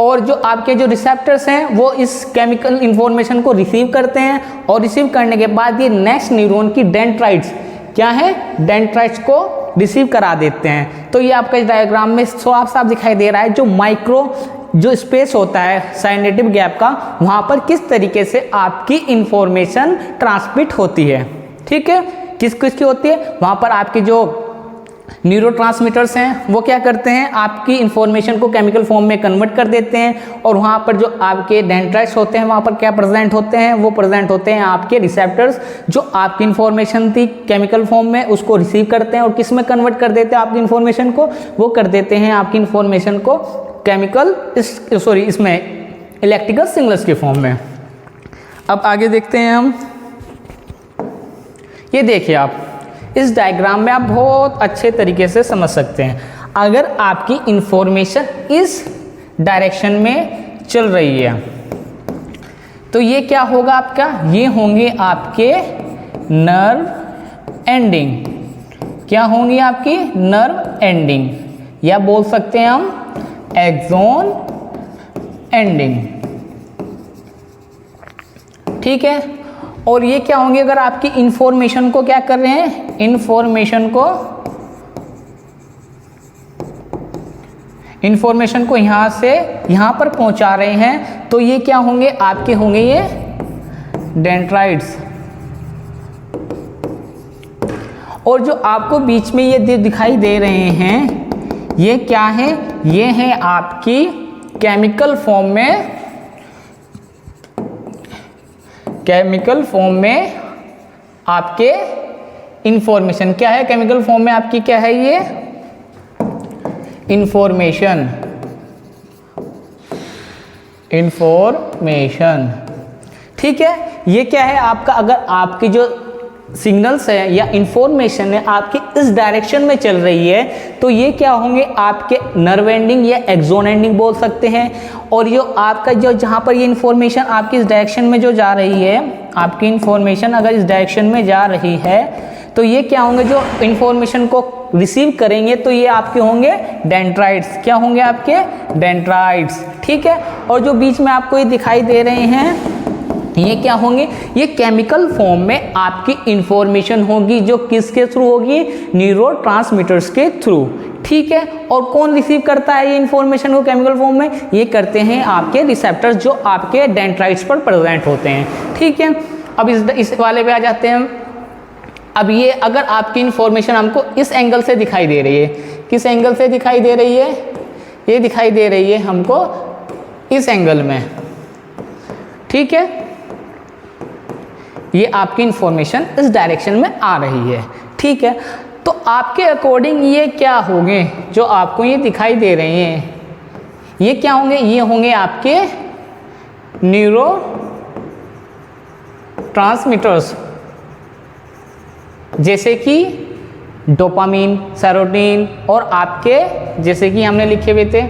और जो आपके जो रिसेप्टर्स हैं वो इस केमिकल इंफॉर्मेशन को रिसीव करते हैं, और रिसीव करने के बाद ये नेक्स्ट न्यूरॉन की डेंड्राइट्स क्या है, डेंड्राइट्स को रिसीव करा देते हैं। तो ये आपका इस डायग्राम में साफ साफ दिखाई दे रहा है, जो माइक्रो जो स्पेस होता है साइनेटिव गैप का, वहाँ पर किस तरीके से आपकी इंफॉर्मेशन ट्रांसमिट होती है, ठीक है। किस की होती है, वहाँ पर आपके जो न्यूरोट्रांसमीटर्स हैं वो क्या करते हैं, आपकी इंफॉर्मेशन को केमिकल फॉर्म में कन्वर्ट कर देते हैं, और वहाँ पर जो आपके डेंड्राइट्स होते हैं वहाँ पर क्या प्रेजेंट होते हैं, वो प्रेजेंट होते हैं आपके रिसेप्टर्स, जो आपकी इंफॉर्मेशन थी केमिकल फॉर्म में उसको रिसीव करते हैं, और किस में कन्वर्ट कर देते हैं आपकी इंफॉर्मेशन को, वो कर देते हैं आपकी इंफॉर्मेशन को इसमें इलेक्ट्रिकल सिग्नल्स के फॉर्म में। अब आगे देखते हैं हम, ये देखिए आप इस डायग्राम में आप बहुत अच्छे तरीके से समझ सकते हैं। अगर आपकी इंफॉर्मेशन इस डायरेक्शन में चल रही है तो ये क्या होगा आपका, ये होंगे आपके नर्व एंडिंग। क्या होंगी आपकी, नर्व एंडिंग, या बोल सकते हैं हम एक्सोन एंडिंग, ठीक है। और ये क्या होंगे, अगर आपकी इंफॉर्मेशन को क्या कर रहे हैं, इंफॉर्मेशन को यहां से यहां पर पहुंचा रहे हैं, तो ये क्या होंगे, आपके होंगे ये डेंड्राइट्स। और जो आपको बीच में ये दिखाई दे रहे हैं, ये क्या है, ये है आपकी केमिकल फॉर्म में आपके इंफॉर्मेशन क्या है, केमिकल फॉर्म में आपकी क्या है, ये इंफॉर्मेशन, ठीक है। ये क्या है आपका, अगर आपकी जो सिग्नल्स है या इंफॉर्मेशन है आपकी इस डायरेक्शन में चल रही है, तो ये क्या होंगे, आपके नर्व एंडिंग या एक्सोन एंडिंग बोल सकते हैं। और ये आपका जो जहाँ पर ये इंफॉर्मेशन आपकी इस डायरेक्शन में जो जा रही है, आपकी इंफॉर्मेशन अगर इस डायरेक्शन में जा रही है, तो ये क्या होंगे, जो इंफॉर्मेशन को रिसीव करेंगे, तो ये आपके होंगे डेंड्राइट्स। क्या होंगे आपके, डेंड्राइट्स, ठीक है। और जो बीच में आपको ये दिखाई दे रहे हैं, ये क्या होंगे, ये केमिकल फॉर्म में आपकी इंफॉर्मेशन होगी जो किसके थ्रू होगी, न्यूरोट्रांसमीटर्स के थ्रू। ठीक है, और कौन रिसीव करता है ये इंफॉर्मेशन को केमिकल फॉर्म में, ये करते हैं आपके रिसेप्टर्स जो आपके डेंड्राइट्स पर प्रेजेंट होते हैं। ठीक है, अब इस वाले पे आ जाते हैं। अब ये अगर आपकी इंफॉर्मेशन हमको इस एंगल से दिखाई दे रही है, किस एंगल से दिखाई दे रही है, ये दिखाई दे रही है हमको इस एंगल में। ठीक है, ये आपकी इंफॉर्मेशन इस डायरेक्शन में आ रही है। ठीक है, तो आपके अकॉर्डिंग ये क्या होंगे जो आपको ये दिखाई दे रहे हैं, ये क्या होंगे, ये होंगे आपके न्यूरो ट्रांसमीटर्स, जैसे कि डोपामीन, सेरोटोनिन और आपके जैसे कि हमने लिखे हुए थे,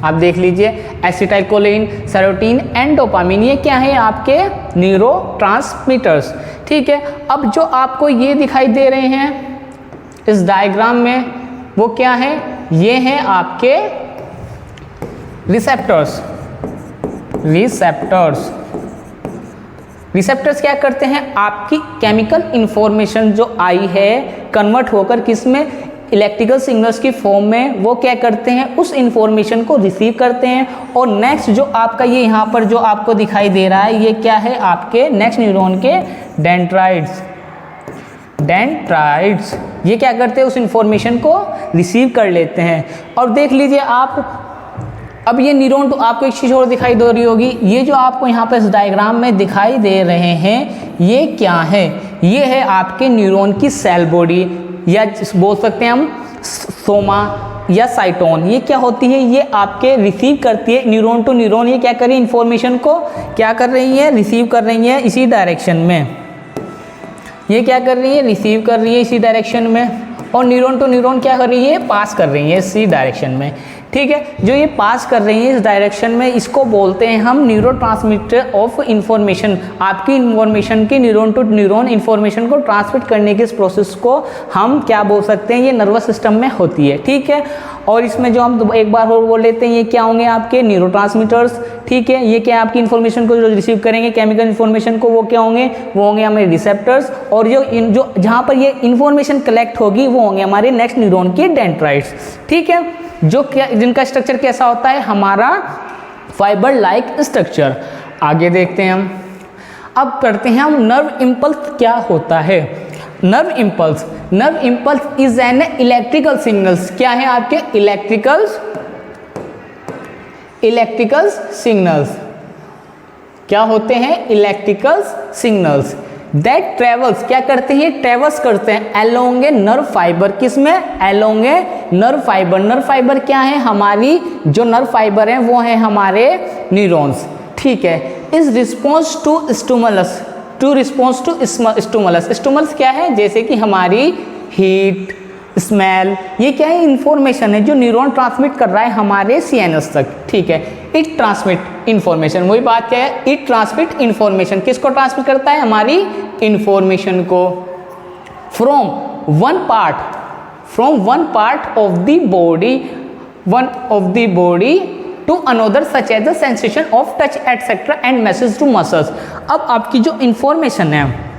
आप देख लीजिए एसिटाइलकोलिन, सेरोटोनिन एंड डोपामीन, ये क्या है आपके न्यूरो ट्रांसमीटर्स। ठीक है, अब जो आपको ये दिखाई दे रहे हैं इस डायग्राम में वो क्या है, ये हैं आपके रिसेप्टर्स। रिसेप्टर्स क्या करते हैं, आपकी केमिकल इंफॉर्मेशन जो आई है कन्वर्ट होकर किस में, इलेक्ट्रिकल सिग्नल्स की फॉर्म में, वो क्या करते हैं उस इंफॉर्मेशन को रिसीव करते हैं। और नेक्स्ट जो आपका ये यहाँ पर जो आपको दिखाई दे रहा है, ये क्या है आपके नेक्स्ट न्यूरॉन के डेंड्राइट्स। ये क्या करते हैं, उस इंफॉर्मेशन को रिसीव कर लेते हैं। और देख लीजिए आप, अब ये न्यूरॉन, तो आपको एक चीज़ और दिखाई दे रही होगी, ये जो आपको यहाँ पर इस डायग्राम में दिखाई दे रहे हैं ये क्या है, ये है आपके न्यूरॉन की सेल बॉडी, या बोल सकते हैं हम सोमा या साइटोन। ये क्या होती है, ये आपके रिसीव करती है न्यूरॉन टू न्यूरॉन, ये क्या कर रही है इंफॉर्मेशन को क्या कर रही है, रिसीव कर रही है इसी डायरेक्शन में। ये क्या कर रही है, रिसीव कर रही है इसी डायरेक्शन में, और न्यूरॉन टू न्यूरॉन क्या कर रही है, पास कर रही है इसी डायरेक्शन में। ठीक है, जो ये पास कर रही है इस डायरेक्शन में, इसको बोलते हैं हम न्यूरोट्रांसमीटर ऑफ इंफॉर्मेशन। आपकी इंफॉर्मेशन की न्यूरॉन टू न्यूरॉन इंफॉर्मेशन को ट्रांसमिट करने के इस प्रोसेस को हम क्या बोल सकते हैं, ये नर्वस सिस्टम में होती है। ठीक है, और इसमें जो हम एक बार और बोल लेते हैं, ये क्या होंगे आपके न्यूरोट्रांसमीटर्स। ठीक है, ये क्या आपकी इंफॉर्मेशन को जो रिसीव करेंगे केमिकल इंफॉर्मेशन को, वो क्या होंगे, वो होंगे हमारे रिसेप्टर्स। और जो जहाँ पर ये इंफॉर्मेशन कलेक्ट होगी वो होंगे हमारे नेक्स्ट न्यूरॉन के डेंड्राइट्स। ठीक है, जो क्या जिनका स्ट्रक्चर कैसा होता है, हमारा फाइबर लाइक स्ट्रक्चर। आगे देखते हैं हम, अब करते हैं हम नर्व इम्पल्स क्या होता है। Nerve impulse is an electrical signals, क्या है आपके इलेक्ट्रिकल सिग्नल्स, क्या होते हैं इलेक्ट्रिकल सिग्नल्स दैट ट्रेवल्स, क्या करते हैं, ट्रेवल्स करते हैं अलोंग ए नर्व फाइबर, किसमें, अलोंग ए नर्व फाइबर। नर्व फाइबर क्या है, हमारी जो नर्व फाइबर है वो है हमारे न्यूरॉन्स। ठीक है, is response to stimulus, stimulus क्या है, जैसे कि हमारी हीट, स्मेल, ये क्या है इंफॉर्मेशन है जो न्यूरॉन ट्रांसमिट कर रहा है हमारे सीएनएस तक। ठीक है, इट ट्रांसमिट इंफॉर्मेशन, वही बात क्या है, इट ट्रांसमिट इंफॉर्मेशन, किसको ट्रांसमिट करता है, हमारी इंफॉर्मेशन को, from one part of the body to another such as the sensation of touch etcetera and message to muscles. अब आपकी जो इंफॉर्मेशन है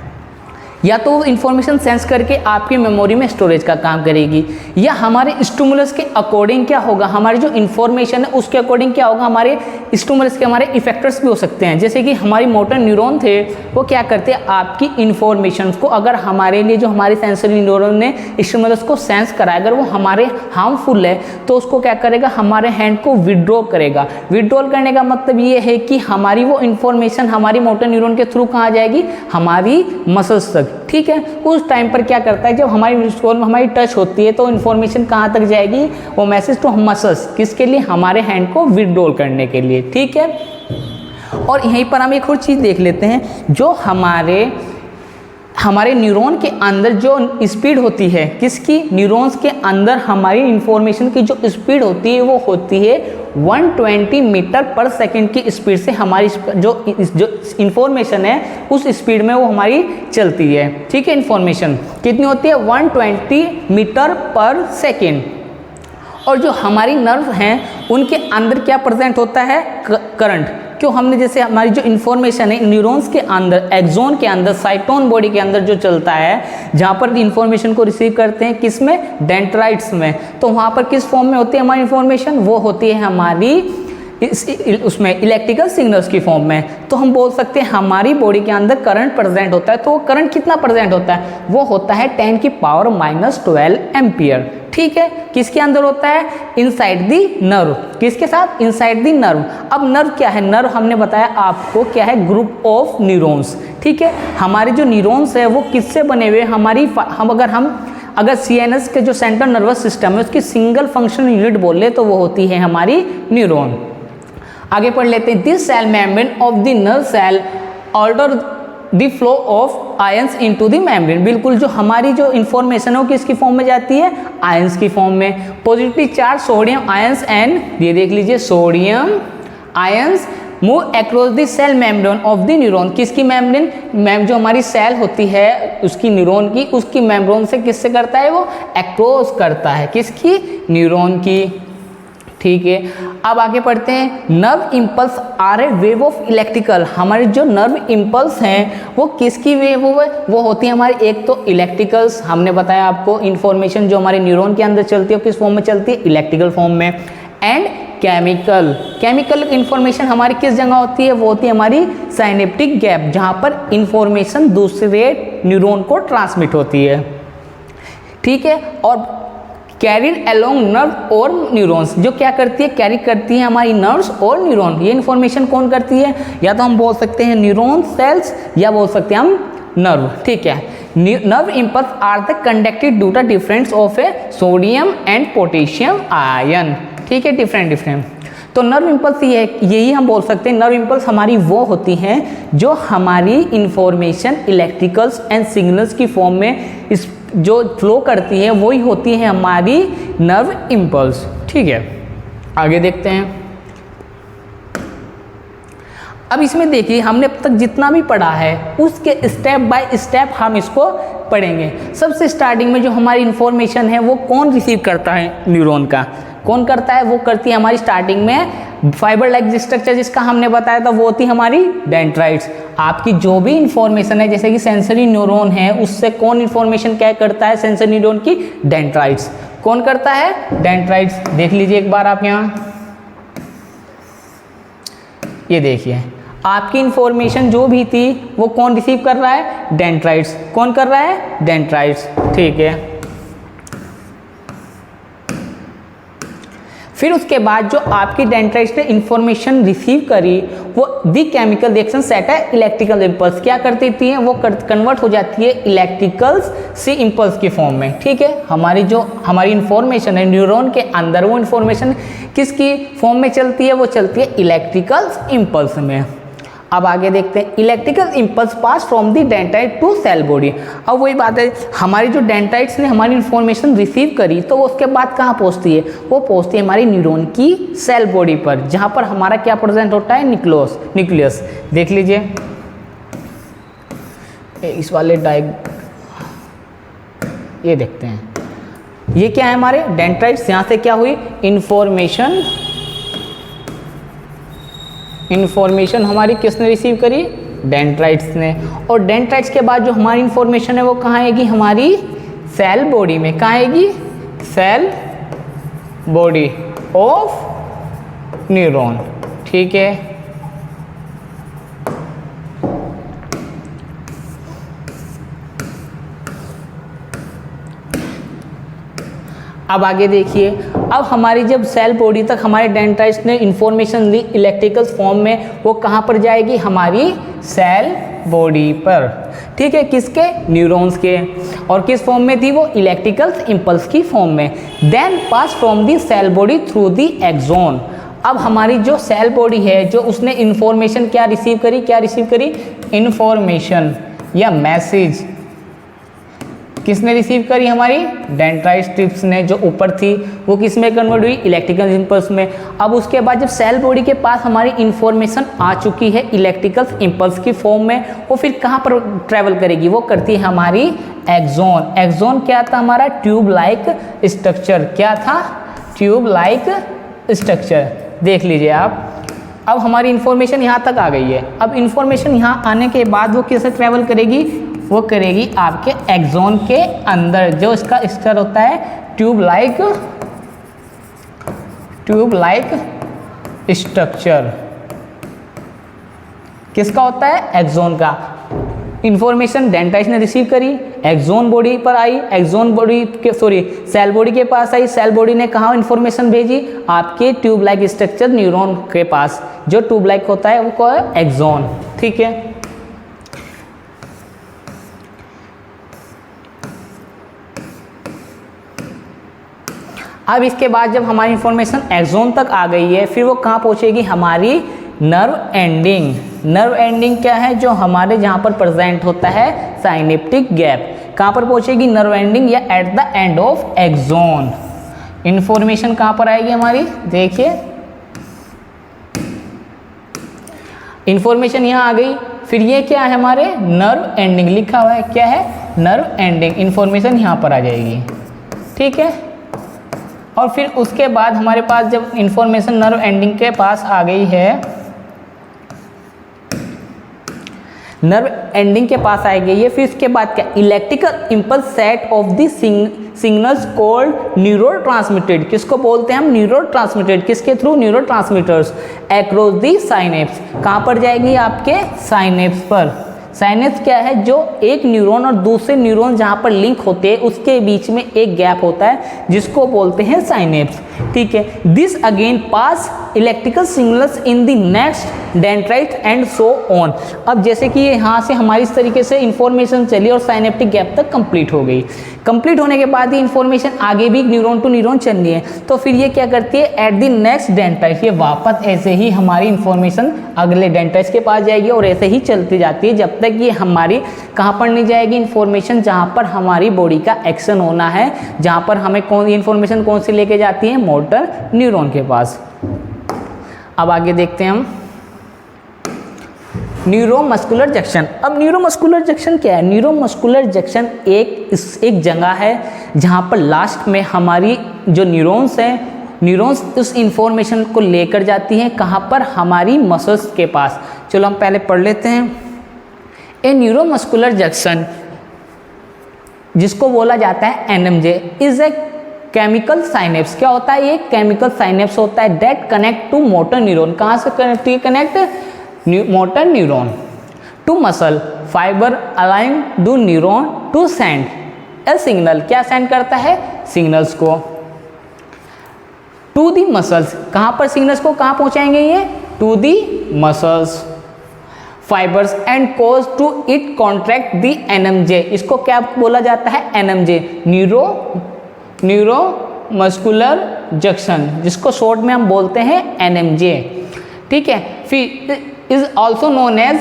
या तो इन्फॉर्मेशन सेंस करके आपकी मेमोरी में स्टोरेज का काम करेगी, या हमारे स्टिमुलस के अकॉर्डिंग क्या होगा, हमारी जो इन्फॉर्मेशन है उसके अकॉर्डिंग क्या होगा, हमारे स्टिमुलस के हमारे इफेक्टर्स भी हो सकते हैं। जैसे कि हमारी मोटर न्यूरॉन थे वो क्या करते हैं, आपकी इन्फॉर्मेशन को अगर हमारे लिए जो हमारे सेंसरी न्यूरॉन ने स्टिमुलस को सेंस करा, अगर वो हमारे हार्मफुल है तो उसको क्या करेगा, हमारे हैंड को विड्रॉ करेगा। विड्रॉल करने का मतलब ये है कि हमारी वो इन्फॉर्मेशन हमारी मोटर न्यूरॉन के थ्रू कहाँ जाएगी, हमारी मसल्स तक। ठीक है, उस टाइम पर क्या करता है, जब हमारी टच होती है तो इन्फॉर्मेशन कहाँ तक जाएगी, वो मैसेज टू मसल्स, किसके लिए, हमारे हैंड को विड्रॉल करने के लिए। ठीक है, और यहीं पर हम एक और चीज़ देख लेते हैं, जो हमारे न्यूरॉन के अंदर जो स्पीड होती है, किसकी, न्यूरॉन्स के अंदर हमारी इंफॉर्मेशन की जो स्पीड होती है वो होती है 120 मीटर पर सेकंड की स्पीड से हमारी जो इंफॉर्मेशन है उस स्पीड में वो हमारी चलती है। ठीक है, इंफॉर्मेशन कितनी होती है, 120 मीटर पर सेकंड। और जो हमारी नर्व हैं उनके अंदर क्या प्रेजेंट होता है, करंट। क्यों, हमने जैसे हमारी जो इन्फॉर्मेशन है न्यूरॉन्स के अंदर, एक्सोन के अंदर, साइटोन बॉडी के अंदर जो चलता है, जहाँ पर इन्फॉर्मेशन को रिसीव करते हैं किसमें, डेंड्राइट्स में, तो वहाँ पर किस फॉर्म में होती है हमारी इन्फॉर्मेशन, वो होती है हमारी उसमें इलेक्ट्रिकल सिग्नल्स की फॉर्म में। तो हम बोल सकते हैं हमारी बॉडी के अंदर करंट प्रेजेंट होता है, तो वो करंट कितना प्रेजेंट होता है, वो होता है 10⁻⁻12 एम्पियर। ठीक है, किसके अंदर होता है, इनसाइड दी नर्व, किसके साथ, इनसाइड दी नर्व। अब नर्व क्या है, नर्व हमने बताया आपको क्या है, ग्रुप ऑफ न्यूरॉन्स। ठीक है, हमारे जो न्यूरॉन्स है वो किससे बने हुए, हम अगर CNS के जो सेंट्रल नर्वस सिस्टम है उसकी सिंगल फंक्शन यूनिट बोल ले तो वो होती है हमारी न्यूरॉन। आगे पढ़ लेते हैं, this cell membrane of the nerve cell order the flow of ions into the membrane. बिल्कुल, जो हमारी जो इन्फॉर्मेशन है वो किसकी फॉर्म में जाती है, आयंस की फॉर्म में। Positively charge sodium ions and, ये देख लीजिए, sodium ions move across the cell membrane of the neuron. किसकी मेम्ब्रेन, जो हमारी सेल होती है उसकी न्यूरॉन की, उसकी मेम्ब्रेन से किससे करता है, वो अक्रॉस करता है, किसकी, न्यूरॉन की। ठीक है, अब आगे पढ़ते हैं, nerve impulse are a wave of electrical. हमारे जो नर्व इम्पल्स हैं वो किसकी वेव है, वो होती है हमारी, एक तो इलेक्ट्रिकल्स, हमने बताया आपको इन्फॉर्मेशन जो हमारे न्यूरॉन के अंदर चलती है किस फॉर्म में चलती है, इलेक्ट्रिकल फॉर्म में। एंड केमिकल इंफॉर्मेशन हमारी किस जगह होती है, वो होती है हमारी साइनेप्टिक गैप, जहाँ पर इंफॉर्मेशन दूसरे न्यूरॉन को ट्रांसमिट होती है। ठीक है, और कैरिड अलोंग नर्व और न्यूरॉन्स, जो क्या करती है, कैरी करती है हमारी नर्व्स और न्यूरॉन। ये इन्फॉर्मेशन कौन करती है, या तो हम बोल सकते हैं न्यूरॉन सेल्स या बोल सकते हैं हम नर्व। ठीक है, nerve impulse are the conducted due to difference of a sodium and potassium ion. ठीक है, डिफरेंट। तो नर्व इम्पल्स यही हम बोल सकते हैं, नर्व इम्पल्स हमारी वो होती हैं जो हमारी इंफॉर्मेशन इलेक्ट्रिकल्स एंड सिग्नल्स की फॉर्म में इस जो फ्लो करती है वही होती है हमारी नर्व इम्पल्स। ठीक है, आगे देखते हैं। अब इसमें देखिए हमने अब तक जितना भी पढ़ा है उसके स्टेप बाय स्टेप हम इसको पढ़ेंगे। सबसे स्टार्टिंग में जो हमारी इंफॉर्मेशन है वो कौन रिसीव करता है, न्यूरॉन का कौन करता है, वो करती है हमारी स्टार्टिंग में फाइबर लाइक स्ट्रक्चर जिसका हमने बताया था वो होती है हमारी डेंड्राइट्स। आपकी जो भी इंफॉर्मेशन है जैसे कि सेंसरी न्यूरॉन है उससे कौन इंफॉर्मेशन क्या करता है, सेंसरी न्यूरॉन की डेंड्राइट्स कौन करता है, डेंड्राइट्स। देख लीजिए एक बार आप यहाँ ये देखिए आपकी इंफॉर्मेशन जो भी थी वो कौन रिसीव कर रहा है, डेंड्राइट्स। कौन कर रहा है, डेंड्राइट्स। ठीक है, फिर उसके बाद जो आपकी डेंड्राइट्स ने इंफॉर्मेशन रिसीव करी वो दी केमिकल रिएक्शन सेट है इलेक्ट्रिकल इम्पल्स क्या करती थी, वो कन्वर्ट हो जाती है इलेक्ट्रिकल्स से इम्पल्स की फॉर्म में। ठीक है, हमारी इंफॉर्मेशन है न्यूरॉन के अंदर वो इंफॉर्मेशन किसकी फॉर्म में चलती है, वो चलती है इलेक्ट्रिकल्स इम्पल्स में। अब आगे देखते हैं, electrical impulse pass from the dendrite to cell body. अब वही बात है, हमारी जो डेंड्राइट्स ने हमारी इंफॉर्मेशन रिसीव करी तो वो उसके बाद कहाँ पहुँचती है, वो पहुँचती है हमारी न्यूरॉन की सेल बॉडी पर, जहाँ पर हमारा क्या प्रेजेंट होता है, न्यूक्लियस। देख लीजिए इस वाले ये देखते हैं, ये क्या है हमारे डेंड्राइट्स। यहाँ से क्या हुई, इंफॉर्मेशन हमारी किसने रिसीव करी, डेंड्राइट्स ने। और डेंड्राइट्स के बाद जो हमारी इंफॉर्मेशन है वो कहाँ आएगी, हमारी सेल बॉडी में। कहाँ आएगी, सेल बॉडी ऑफ न्यूरॉन। ठीक है, अब आगे देखिए, अब हमारी जब सेल बॉडी तक हमारे डेंड्राइट्स ने इंफॉर्मेशन दी इलेक्ट्रिकल फॉर्म में, वो कहाँ पर जाएगी, हमारी सेल बॉडी पर। ठीक है, किसके, न्यूरॉन्स के। और किस फॉर्म में थी वो, इलेक्ट्रिकल इम्पल्स की फॉर्म में। Then pass from the cell body through the axon. अब हमारी जो सेल बॉडी है जो उसने इंफॉर्मेशन क्या रिसीव करी, इंफॉर्मेशन या मैसेज किसने रिसीव करी, हमारी डेंड्राइट्स ने जो ऊपर थी वो किस में कन्वर्ट हुई, इलेक्ट्रिकल इम्पल्स में। अब उसके बाद जब सेल बॉडी के पास हमारी इंफॉर्मेशन आ चुकी है इलेक्ट्रिकल इम्पल्स की फॉर्म में, वो फिर कहाँ पर ट्रेवल करेगी, वो करती है हमारी एक्सोन। एक्सोन क्या था हमारा, ट्यूब लाइक स्ट्रक्चर। क्या था, ट्यूब लाइक स्ट्रक्चर। देख लीजिए आप, अब हमारी इन्फॉर्मेशन यहाँ तक आ गई है। अब इन्फॉर्मेशन यहाँ आने के बाद वो कैसे ट्रैवल करेगी, वो करेगी आपके एक्सोन के अंदर, जो इसका स्ट्रक्चर होता है ट्यूब लाइक स्ट्रक्चर। किसका होता है, एक्सोन का। इन्फॉर्मेशन डेंड्राइट्स ने रिसीव करी, एक्सोन बॉडी पर आई, एक्सोन बॉडी के सेल बॉडी के पास आई, सेल बॉडी ने कहाँ इन्फॉर्मेशन भेजी, आपके ट्यूब लाइक स्ट्रक्चर न्यूरॉन के पास, जो ट्यूब लाइक होता है वो क्या है, एक्सोन। ठीक है, अब इसके बाद जब हमारी इंफॉर्मेशन एक्सोन तक आ गई है, फिर वो कहाँ पहुँचेगी, हमारी नर्व एंडिंग। नर्व एंडिंग क्या है, जो हमारे जहाँ पर प्रेजेंट होता है साइनेप्टिक गैप, कहाँ पर पहुँचेगी, नर्व एंडिंग या at the end of axon. Information कहाँ पर आएगी हमारी, देखिए इंफॉर्मेशन यहाँ आ गई, फिर ये क्या है, हमारे नर्व एंडिंग लिखा हुआ है, क्या है, नर्व एंडिंग। इंफॉर्मेशन यहाँ पर आ जाएगी। ठीक है, और फिर उसके बाद हमारे पास जब इंफॉर्मेशन नर्व एंडिंग के पास आ गई है, नर्व एंडिंग के पास आ गई है, फिर इसके बाद क्या, electrical impulse set of the signals called neurotransmitted. किसको बोलते हैं हम, न्यूरोट्रांसमिटेड। किसके through, neurotransmitters across the synapse. कहाँ पर जाएगी, आपके साइनेप्स पर। साइनेप्स क्या है, जो एक न्यूरॉन और दूसरे न्यूरॉन जहाँ पर लिंक होते हैं उसके बीच में एक गैप होता है, जिसको बोलते हैं साइनेप्स। ठीक है, this again pass electrical signals in the next dendrite and so on. अब जैसे कि यहाँ से हमारी इस तरीके से इंफॉर्मेशन चली और साइनेप्टिक गैप तक कंप्लीट हो गई। कंप्लीट होने के बाद ही इंफॉर्मेशन आगे भी न्यूरॉन टू न्यूरॉन चलनी है, तो फिर ये क्या करती है, एट द नेक्स्ट डेंड्राइट, ये वापस ऐसे ही हमारी इंफॉर्मेशन अगले डेंड्राइट के पास जाएगी और ऐसे ही चलती जाती है जब तक ये हमारी कहाँ पर नहीं जाएगी इंफॉर्मेशन, जहाँ पर हमारी बॉडी का एक्शन होना है, जहाँ पर हमें कौन इंफॉर्मेशन कौन सी लेके जाती है, मोटर न्यूरॉन के पास। अब आगे देखते हैं हम न्यूरोमस्कुलर जंक्शन। अब न्यूरोमस्कुलर जंक्शन क्या है, न्यूरोमस्कुलर जंक्शन एक जगह है जहाँ पर लास्ट में हमारी जो न्यूरॉन्स हैं, न्यूरॉन्स उस इंफॉर्मेशन को लेकर जाती हैं, कहाँ पर, हमारी मसल्स के पास। चलो हम पहले पढ़ लेते हैं। ए न्यूरोमस्कुलर जंक्शन, जिसको बोला जाता है NMJ, is a chemical synapse. क्या होता है, ये केमिकल साइनेप्स होता है that connect to motor neuron. कहाँ से connect, motor neuron to muscle fibre aligning to neuron to send a signal. क्या सेंड करता है, सिग्नल्स को टू दी मसल्स। कहाँ पर सिग्नल्स को कहाँ पहुँचाएंगे ये, to the muscles fibres and cause to it contract the NMJ. इसको क्या बोला जाता है, एनएमजे, न्यूरोमस्कुलर जंक्शन, जिसको शॉर्ट में हम बोलते हैं एनएमजे। ठीक है, फिर is also known as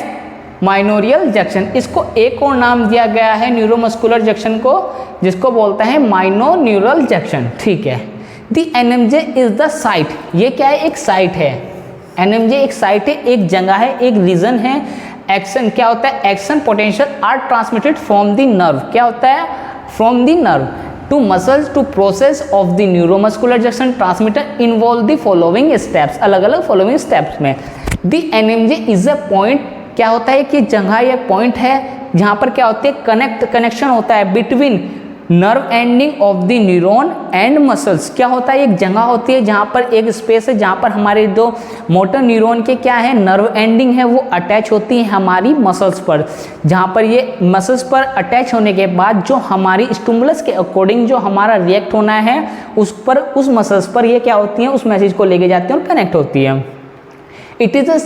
myoneural junction. इसको एक और नाम दिया गया है न्यूरोमस्कुलर जंक्शन को, जिसको बोलता है माइनोन्यूरल जंक्शन। ठीक है, दी एनएमजे इज द साइट। ये क्या है, एक साइट है। एनएमजे एक साइट है, एक जगह है, एक रीजन है। एक्शन क्या होता है, action potential are transmitted from the nerve. क्या होता है, from the nerve to muscles to process of the neuromuscular junction transmitter involve the following steps. अलग अलग फॉलोइंग स्टेप्स में the NMJ is a point. क्या होता है कि जगह या पॉइंट है जहाँ पर क्या होती है, कनेक्शन होता है between nerve ending of the neuron and muscles. क्या होता है, एक जगह होती है जहाँ पर एक स्पेस है जहाँ पर हमारे जो मोटर न्यूरॉन के क्या है, नर्व एंडिंग है, वो अटैच होती है हमारी मसल्स पर। जहाँ पर ये मसल्स पर अटैच होने के बाद जो हमारी स्टिमुलस के अकॉर्डिंग जो हमारा रिएक्ट होना है उस पर, उस मसल्स पर ये क्या होती है, उस मैसेज को लेके जाती है और कनेक्ट होती है। It is a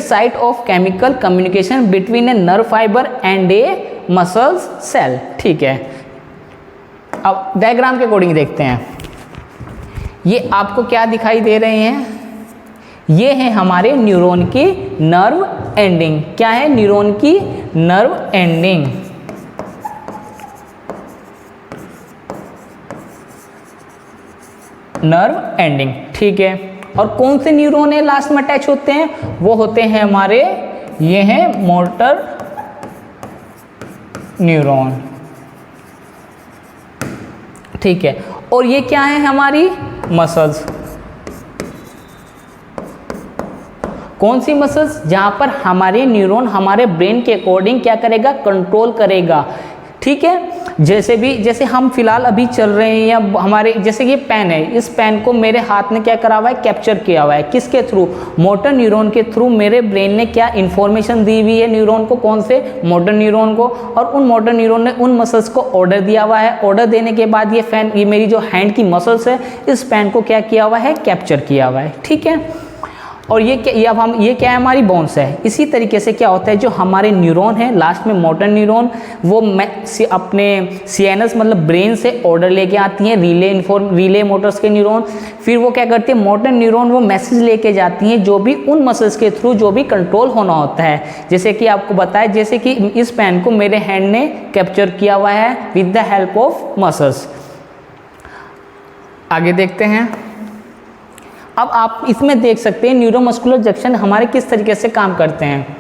site of chemical communication between a nerve fiber and a muscles cell. ठीक है, अब डायग्राम के अकॉर्डिंग देखते हैं। ये आपको क्या दिखाई दे रहे हैं, ये है हमारे न्यूरॉन की नर्व एंडिंग। क्या है, न्यूरॉन की नर्व एंडिंग। नर्व एंडिंग, ठीक है। और कौन से न्यूरॉन है लास्ट में अटैच होते हैं, वो होते हैं हमारे, ये हैं मोटर न्यूरॉन। ठीक है, और ये क्या है, हमारी मसल्स। कौन सी मसल्स? जहाँ पर हमारे न्यूरॉन हमारे ब्रेन के अकॉर्डिंग क्या करेगा? कंट्रोल करेगा। ठीक है, जैसे हम फिलहाल अभी चल रहे हैं, या हमारे जैसे ये पेन है, इस पेन को मेरे हाथ ने क्या करा हुआ है? कैप्चर किया हुआ है। किसके थ्रू? मोटर न्यूरॉन के थ्रू मेरे ब्रेन ने क्या इन्फॉर्मेशन दी हुई है न्यूरॉन को? कौन से? मोटर न्यूरॉन को। और उन मोटर न्यूरॉन ने उन मसल्स को ऑर्डर दिया हुआ है। ऑर्डर देने के बाद ये मेरी जो हैंड की मसल्स है, इस पेन को क्या किया हुआ है? कैप्चर किया हुआ है। ठीक है, और ये क्या है? हमारी बोन्स है। इसी तरीके से क्या होता है, जो हमारे न्यूरॉन है लास्ट में मोटर न्यूरॉन, वो अपने सीएनएस मतलब ब्रेन से ऑर्डर लेके आती हैं, रिले मोटर्स के न्यूरॉन। फिर वो क्या करती है? मोटर न्यूरॉन वो मैसेज लेके जाती हैं जो भी उन मसल्स के थ्रू जो भी कंट्रोल होना होता है। जैसे कि आपको बताया, जैसे कि इस पेन को मेरे हैंड ने कैप्चर किया हुआ है with the help of muscles. आगे देखते हैं। अब आप इसमें देख सकते हैं न्यूरोमस्कुलर जंक्शन हमारे किस तरीके से काम करते हैं।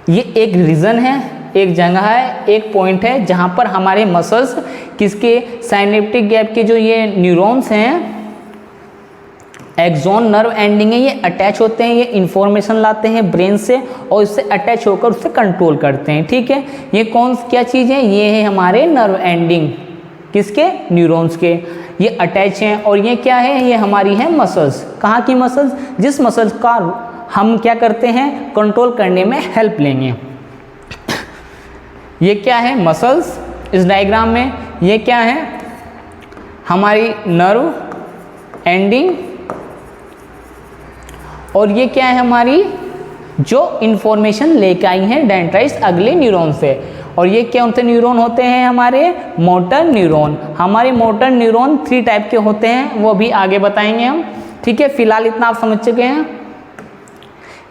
ये एक रीजन है, एक जगह है, एक पॉइंट है जहाँ पर हमारे मसल्स किसके? साइनेप्टिक गैप के जो ये न्यूरॉन्स हैं, एक्सॉन नर्व एंडिंग है, ये अटैच होते हैं, ये इन्फॉर्मेशन लाते हैं ब्रेन से और इससे अटैच होकर उससे कंट्रोल करते हैं। ठीक है, ये क्या चीज़ है? ये है हमारे नर्व एंडिंग, किसके? न्यूरॉन्स के। ये अटैच हैं और ये क्या है? ये हमारी है मसल्स। कहाँ की मसल्स? जिस मसल्स का हम क्या करते हैं? कंट्रोल करने में हेल्प लेंगे। ये क्या है? मसल्स। इस डायग्राम में ये क्या है? हमारी नर्व एंडिंग, और ये क्या है? हमारी जो इंफॉर्मेशन लेके आई हैं डेंड्राइट्स अगले न्यूरॉन से। और ये कौन से न्यूरॉन होते हैं? हमारे मोटर न्यूरॉन। हमारे मोटर न्यूरॉन 3 टाइप के होते हैं, वो भी आगे बताएंगे हम। ठीक है, फिलहाल इतना आप समझ चुके हैं।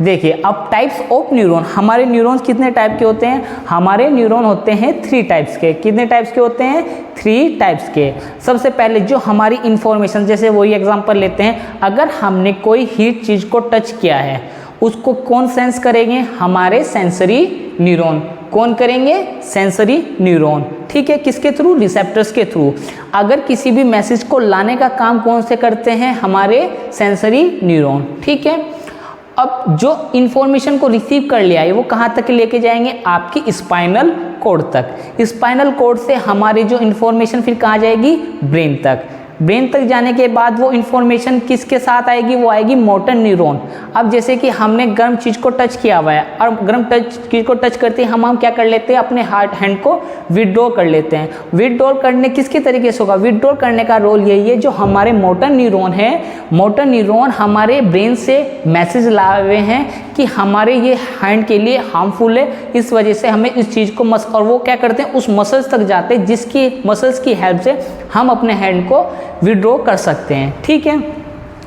देखिए अब टाइप्स ऑफ न्यूरॉन, हमारे न्यूरॉन्स कितने टाइप के होते हैं? हमारे न्यूरॉन होते हैं 3 टाइप्स के। कितने टाइप्स के होते हैं? 3 टाइप्स के। सबसे पहले जो हमारी इंफॉर्मेशन, जैसे वही एग्जांपल लेते हैं, अगर हमने कोई हीट चीज़ को टच किया है, उसको कौन सेंस करेंगे? हमारे सेंसरी न्यूरॉन। कौन करेंगे? Sensory neuron. ठीक है, किसके थ्रू? रिसेप्टर्स के थ्रू। अगर किसी भी मैसेज को लाने का काम कौन से करते हैं? हमारे सेंसरी न्यूरॉन। ठीक है, अब जो इंफॉर्मेशन को रिसीव कर लिया है वो कहाँ तक लेके जाएंगे? आपकी स्पाइनल कॉर्ड तक। स्पाइनल कॉर्ड से हमारी जो इंफॉर्मेशन फिर कहाँ जाएगी? ब्रेन तक। ब्रेन तक जाने के बाद वो इन्फॉर्मेशन किसके साथ आएगी? वो आएगी मोटर न्यूरॉन। अब जैसे कि हमने गर्म चीज़ को टच किया हुआ है और गर्म चीज़ को टच करते ही हम क्या कर लेते हैं? अपने हैंड को विड्रॉ कर लेते हैं। विड्रॉ करने किसके तरीके से होगा? विड्रॉ करने का रोल यही है, जो हमारे मोटर न्यूरॉन है, मोटर न्यूरॉन हमारे ब्रेन से मैसेज लाए हुए हैं कि हमारे ये हैंड के लिए हार्मफुल है, इस वजह से हमें इस चीज़ को और वो क्या करते हैं? उस मसल्स तक जाते हैं जिसकी मसल्स की हेल्प से हम अपने हैंड को विड्रॉ कर सकते हैं। ठीक है,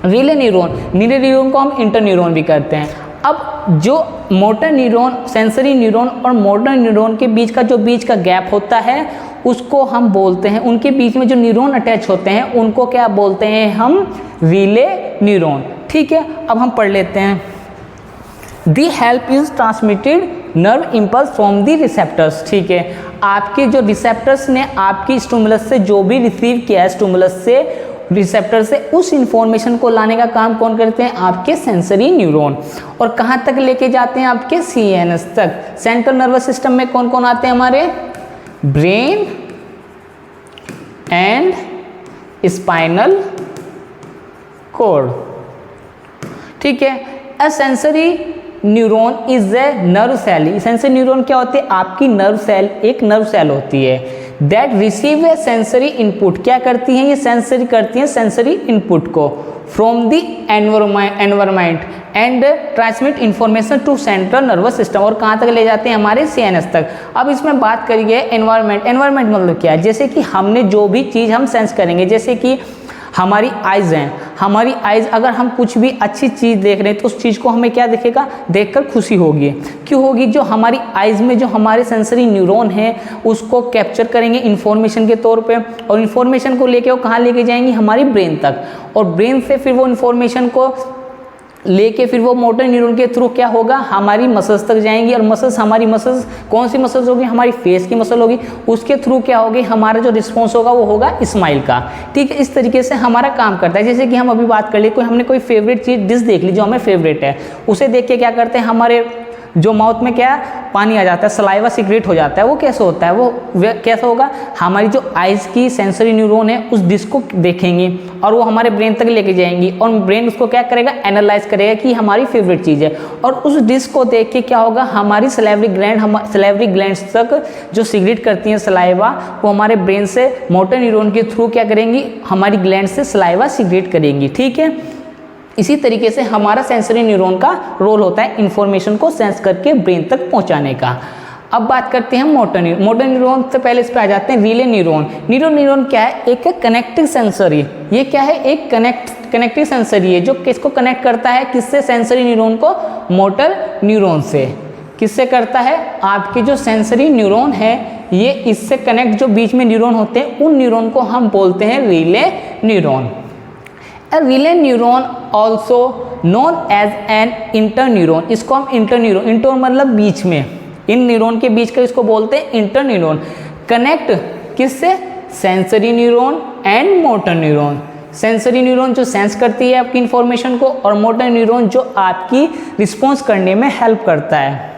रीले न्यूरॉन को हम इंटरन्यूरॉन भी कहते हैं। अब जो मोटर न्यूरॉन, सेंसरी न्यूरॉन और मोटर न्यूरॉन के बीच का गैप होता है, उसको हम बोलते हैं, उनके बीच में जो न्यूरॉन अटैच होते हैं उनको क्या बोलते हैं? हम रीले न्यूरॉन। ठीक है, अब हम पढ़ लेते हैं। दी help is transmitted nerve impulse from the receptors. ठीक है, आपके जो रिसेप्टर्स ने आपकी स्टिमुलस से जो भी रिसीव किया है, स्टिमुलस से, रिसेप्टर से, उस इंफॉर्मेशन को लाने का काम कौन करते हैं? आपके सेंसरी न्यूरॉन। और कहाँ तक लेके जाते हैं? आपके सीएनएस तक। सेंट्रल नर्वस सिस्टम में कौन कौन आते हैं? हमारे ब्रेन एंड स्पाइनल कॉर्ड। ठीक है, a sensory neuron is a nerve cell. Sensory neuron क्या होती है? आपकी नर्व सेल, एक नर्व सेल होती है that receive a sensory input. क्या करती हैं? ये सेंसरी करती हैं सेंसरी इनपुट को from the environment and transmit information to central nervous system. और कहाँ तक ले जाते हैं? हमारे सीएनएस तक। अब इसमें बात करिए एनवायरमेंट। एनवायरमेंट मतलब क्या है? जैसे कि हमने जो भी चीज़ हम सेंस करेंगे, जैसे कि हमारी आइज़ हैं, हमारी आइज़ अगर हम कुछ भी अच्छी चीज़ देख रहे हैं तो उस चीज़ को हमें क्या दिखेगा? देखकर खुशी होगी। क्यों होगी? जो हमारी आइज़ में जो हमारे सेंसरी न्यूरॉन है उसको कैप्चर करेंगे इन्फॉर्मेशन के तौर पे, और इन्फॉर्मेशन को लेके वो कहाँ लेके जाएंगी? हमारी ब्रेन तक। और ब्रेन से फिर वो इन्फॉर्मेशन को लेके फिर वो मोटर न्यूरॉन के थ्रू क्या होगा, हमारी मसल्स तक जाएंगी, और मसल्स, हमारी मसल्स कौन सी मसल्स होगी, हमारी फेस की मसल होगी, उसके थ्रू क्या होगी, हमारा जो रिस्पॉन्स होगा वो होगा स्माइल का। ठीक है, इस तरीके से हमारा काम करता है। जैसे कि हम अभी बात कर ले, कोई हमने कोई फेवरेट चीज़ डिश देख ली जो हमें फेवरेट है, उसे देख के क्या करते हैं, हमारे जो माउथ में क्या पानी आ जाता है, सलाइवा सीक्रेट हो जाता है। वो कैसे होता है, वो कैसा होगा, हमारी जो आइज़ की सेंसरी न्यूरॉन है उस डिश को देखेंगी और वो हमारे ब्रेन तक लेके जाएंगी, और ब्रेन उसको क्या करेगा, एनालाइज करेगा कि हमारी फेवरेट चीज़ है, और उस डिश को देख के क्या होगा, हमारी सलाइवरी ग्लैंड्स तक जो सीक्रेट करती हैं सलाइवा, वो हमारे ब्रेन से मोटर न्यूरॉन के थ्रू क्या करेंगी, हमारी ग्लैंड से सलाइवा सीक्रेट करेंगी। ठीक है, इसी तरीके से हमारा सेंसरी न्यूरॉन का रोल होता है इन्फॉर्मेशन को सेंस करके ब्रेन तक पहुंचाने का। अब बात करते हैं मोटर न्यूरॉन। मोटर न्यूरॉन से पहले इस पे आ जाते हैं रिले न्यूरॉन। न्यूरॉन क्या है, एक कनेक्टिव सेंसरी। ये क्या है, एक कनेक्टिव सेंसरी है जो किसको कनेक्ट करता है, किससे, सेंसरी न्यूरॉन को मोटर न्यूरॉन से। किससे करता है, आपके जो सेंसरी न्यूरॉन है ये इससे कनेक्ट, जो बीच में न्यूरॉन होते हैं उन न्यूरॉन को हम बोलते हैं relay neuron. A relay neuron also known as an interneuron, इसको हम इंटरन्यूरॉन, इंटर मतलब बीच में, इन न्यूरॉन के बीच का इसको बोलते हैं इंटरन्यूरॉन। कनेक्ट किससे, sensory neuron and motor neuron. Sensory neuron जो सेंस करती है आपकी इंफॉर्मेशन को, और मोटर न्यूरॉन जो आपकी रिस्पॉन्स करने में हेल्प करता है।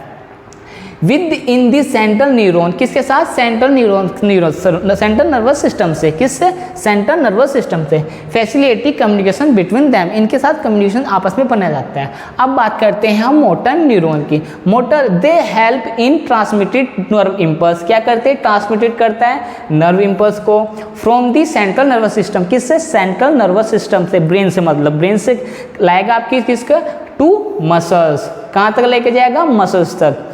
With in the central neuron, किसके साथ, सेंट्रल सेंट्रल नर्वस सिस्टम से, किससे, सेंट्रल नर्वस सिस्टम से। फैसिलिटी कम्युनिकेशन बिटवीन दैम, इनके साथ कम्युनिकेशन आपस में बना जाता है। अब बात करते हैं हम मोटर न्यूरॉन की। Motor, they help in transmitted nerve impulse, क्या करते हैं, ट्रांसमिटेड करता है नर्व इम्पल्स को from the central nervous system, किससे, सेंट्रल नर्वस सिस्टम से, ब्रेन से, मतलब ब्रेन से लाएगा आपकी किसका, टू मसल्स, कहाँ तक लेके जाएगा, मसल्स तक।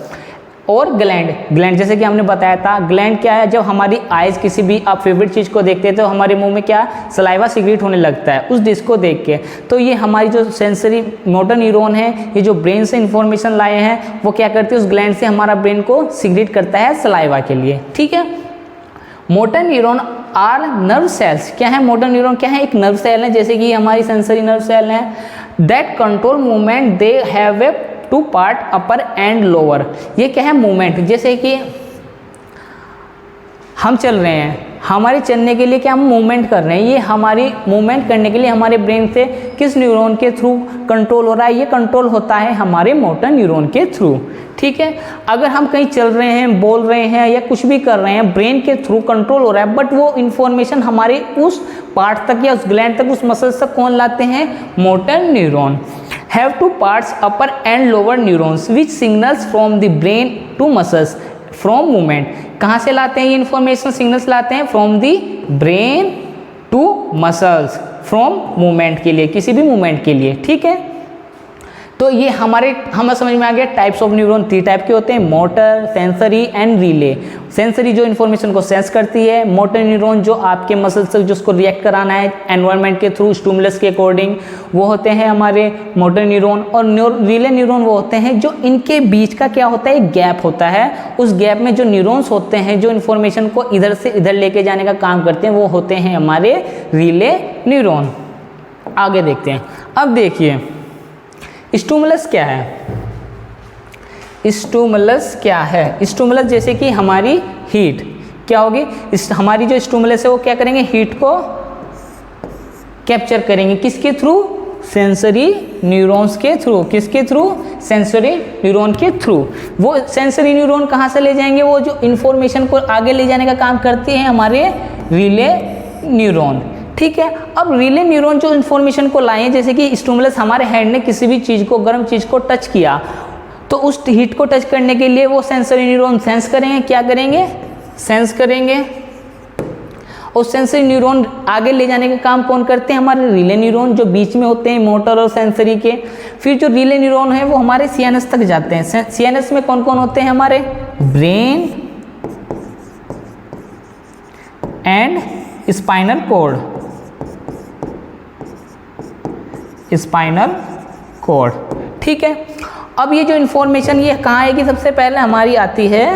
और ग्लैंड जैसे कि हमने बताया था, ग्लैंड क्या है, जब हमारी आइज़ किसी भी आप फेवरेट चीज़ को देखते हैं तो हमारे मुंह में क्या सलाइवा सीक्रेट होने लगता है उस डिश को देख के। तो ये हमारी जो सेंसरी मोटर न्यूरॉन है, ये जो ब्रेन से इंफॉर्मेशन लाए हैं, वो क्या करते हैं, उस ग्लैंड से हमारा ब्रेन को सीक्रेट करता है सलाइवा के लिए। ठीक है, motor neuron are nerve cells, क्या है, मोटर न्यूरॉन क्या है, एक नर्व सेल है, जैसे कि हमारी सेंसरी नर्व सेल है। That control movement, they have a two part, upper and lower. ये क्या है, मूवमेंट, जैसे कि हम चल रहे हैं, हमारे चलने के लिए क्या हम मूवमेंट कर रहे हैं, ये हमारी मूवमेंट करने के लिए हमारे ब्रेन से किस न्यूरॉन के थ्रू कंट्रोल हो रहा है, ये कंट्रोल होता है हमारे मोटर न्यूरॉन के थ्रू। ठीक है, अगर हम कहीं चल रहे हैं, बोल रहे हैं या कुछ भी कर रहे हैं, ब्रेन के थ्रू कंट्रोल हो रहा है, बट वो इन्फॉर्मेशन हमारे उस पार्ट तक या उस ग्लैंड तक, उस मसल्स तक कौन लाते हैं, motor neuron. Have two parts, upper and lower neurons, which signals from the brain to muscles from movement। कहाँ से लाते हैं ये इन्फॉर्मेशन, सिग्नल्स लाते हैं from the brain to muscles, from movement के लिए, किसी भी मूवमेंट के लिए। ठीक है, तो ये हमें समझ में आ गया टाइप्स ऑफ न्यूरॉन 3 टाइप के होते हैं, motor, sensory and relay. Sensory जो इन्फॉर्मेशन को सेंस करती है, मोटर न्यूरॉन जो आपके मसल्स से जिसको रिएक्ट कराना है एनवायरनमेंट के थ्रू, स्टिमुलस के अकॉर्डिंग, वो होते हैं हमारे मोटर न्यूरॉन। और रिले न्यूरॉन वो होते हैं जो इनके बीच का क्या होता है, एक गैप होता है, उस गैप में जो न्यूरॉन्स होते हैं जो इन्फॉर्मेशन को इधर से इधर लेके जाने का काम करते हैं, वो होते हैं हमारे रिले न्यूरॉन। आगे देखते हैं। अब देखिए स्टिमुलस क्या है, स्टिमुलस क्या है, स्टिमुलस जैसे कि हमारी हीट क्या होगी, हमारी जो स्टिमुलस है वो क्या करेंगे, हीट को कैप्चर करेंगे, किसके थ्रू, सेंसरी न्यूरॉन्स के थ्रू, किसके थ्रू, सेंसरी न्यूरॉन के थ्रू। वो सेंसरी न्यूरॉन कहाँ से ले जाएंगे, वो जो इन्फॉर्मेशन को आगे ले जाने का काम करते हैं हमारे रिले न्यूरॉन। ठीक है, अब रिले न्यूरॉन जो इन्फॉर्मेशन को लाए, जैसे कि स्टिमुलस हमारे हैंड ने किसी भी चीज़ को, गर्म चीज़ को टच किया, तो उस हीट को टच करने के लिए वो सेंसरी न्यूरॉन सेंस करेंगे, क्या करेंगे, सेंस करेंगे। और सेंसरी न्यूरॉन आगे ले जाने का काम कौन करते हैं, हमारे रिले न्यूरॉन जो बीच में होते हैं मोटर और सेंसरी के। फिर जो रिले न्यूरॉन है वो हमारे सीएनएस तक जाते हैं। सीएनएस में कौन कौन होते हैं, हमारे brain and spinal cord, spinal cord. ठीक है, अब ये जो इन्फॉर्मेशन ये कहाँ आएगी, सबसे पहले हमारी आती है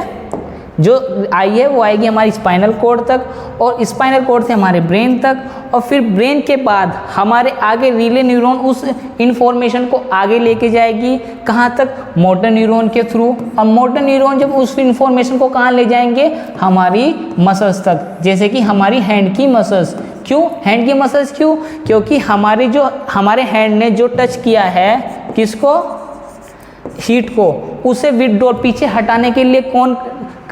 जो आई है वो आएगी हमारी स्पाइनल कॉर्ड तक, और स्पाइनल कॉर्ड से हमारे ब्रेन तक, और फिर ब्रेन के बाद हमारे आगे रीले न्यूरॉन उस इंफॉर्मेशन को आगे लेके जाएगी कहाँ तक, मोटर न्यूरॉन के थ्रू। अब मोटर न्यूरॉन जब उस इंफॉर्मेशन को कहाँ ले जाएंगे, हमारी मसल्स तक, जैसे कि हमारी हैंड की मसल्स। क्यों हैंड की मसल्स, क्यों, क्योंकि हमारे हैंड ने जो टच किया है किसको, हीट को, उसे विथड्रॉ पीछे हटाने के लिए कौन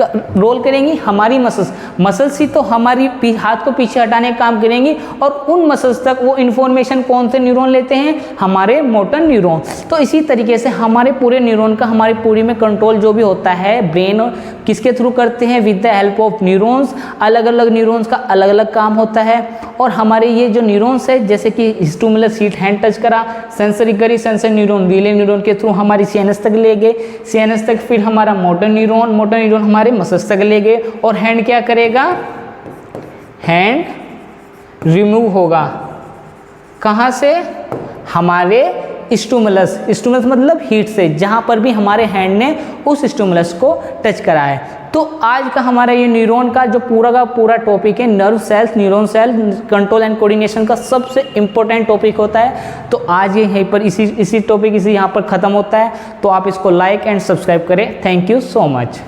रोल करेंगी, हमारी मसल्स ही तो हमारी हाथ को पीछे हटाने का काम करेंगी, और उन मसल्स तक वो इन्फॉर्मेशन कौन से न्यूरॉन लेते हैं, हमारे मोटर न्यूरॉन। तो इसी तरीके से हमारे पूरे न्यूरॉन का हमारी पूरी में कंट्रोल जो भी होता है ब्रेन किसके थ्रू करते हैं, with the help of neurons. अलग अलग न्यूरॉन्स का अलग अलग काम होता है, और हमारे ये जो न्यूरॉन्स है, जैसे कि स्टिमुलस हीट हैंड टच करा, सेंसरी करी, सेंसरी न्यूरॉन रीले न्यूरॉन के थ्रू हमारी सीएनएस तक ले गए, सीएनएस तक फिर हमारा मोटर न्यूरॉन हमारे मसल्स तक ले गए, और हैंड क्या करेगा, हैंड रिमूव होगा कहाँ से, हमारे स्टिमुलस मतलब हीट से, जहाँ पर भी हमारे हैंड ने उस स्टिमुलस को टच करा है। तो आज का हमारा ये न्यूरॉन का जो पूरा का पूरा टॉपिक है, nerve cells, neuron cell control and coordination का सबसे इंपॉर्टेंट टॉपिक होता है। तो आज ये यहीं पर इसी टॉपिक यहाँ पर ख़त्म होता है। तो आप इसको लाइक एंड सब्सक्राइब करें। Thank you so much.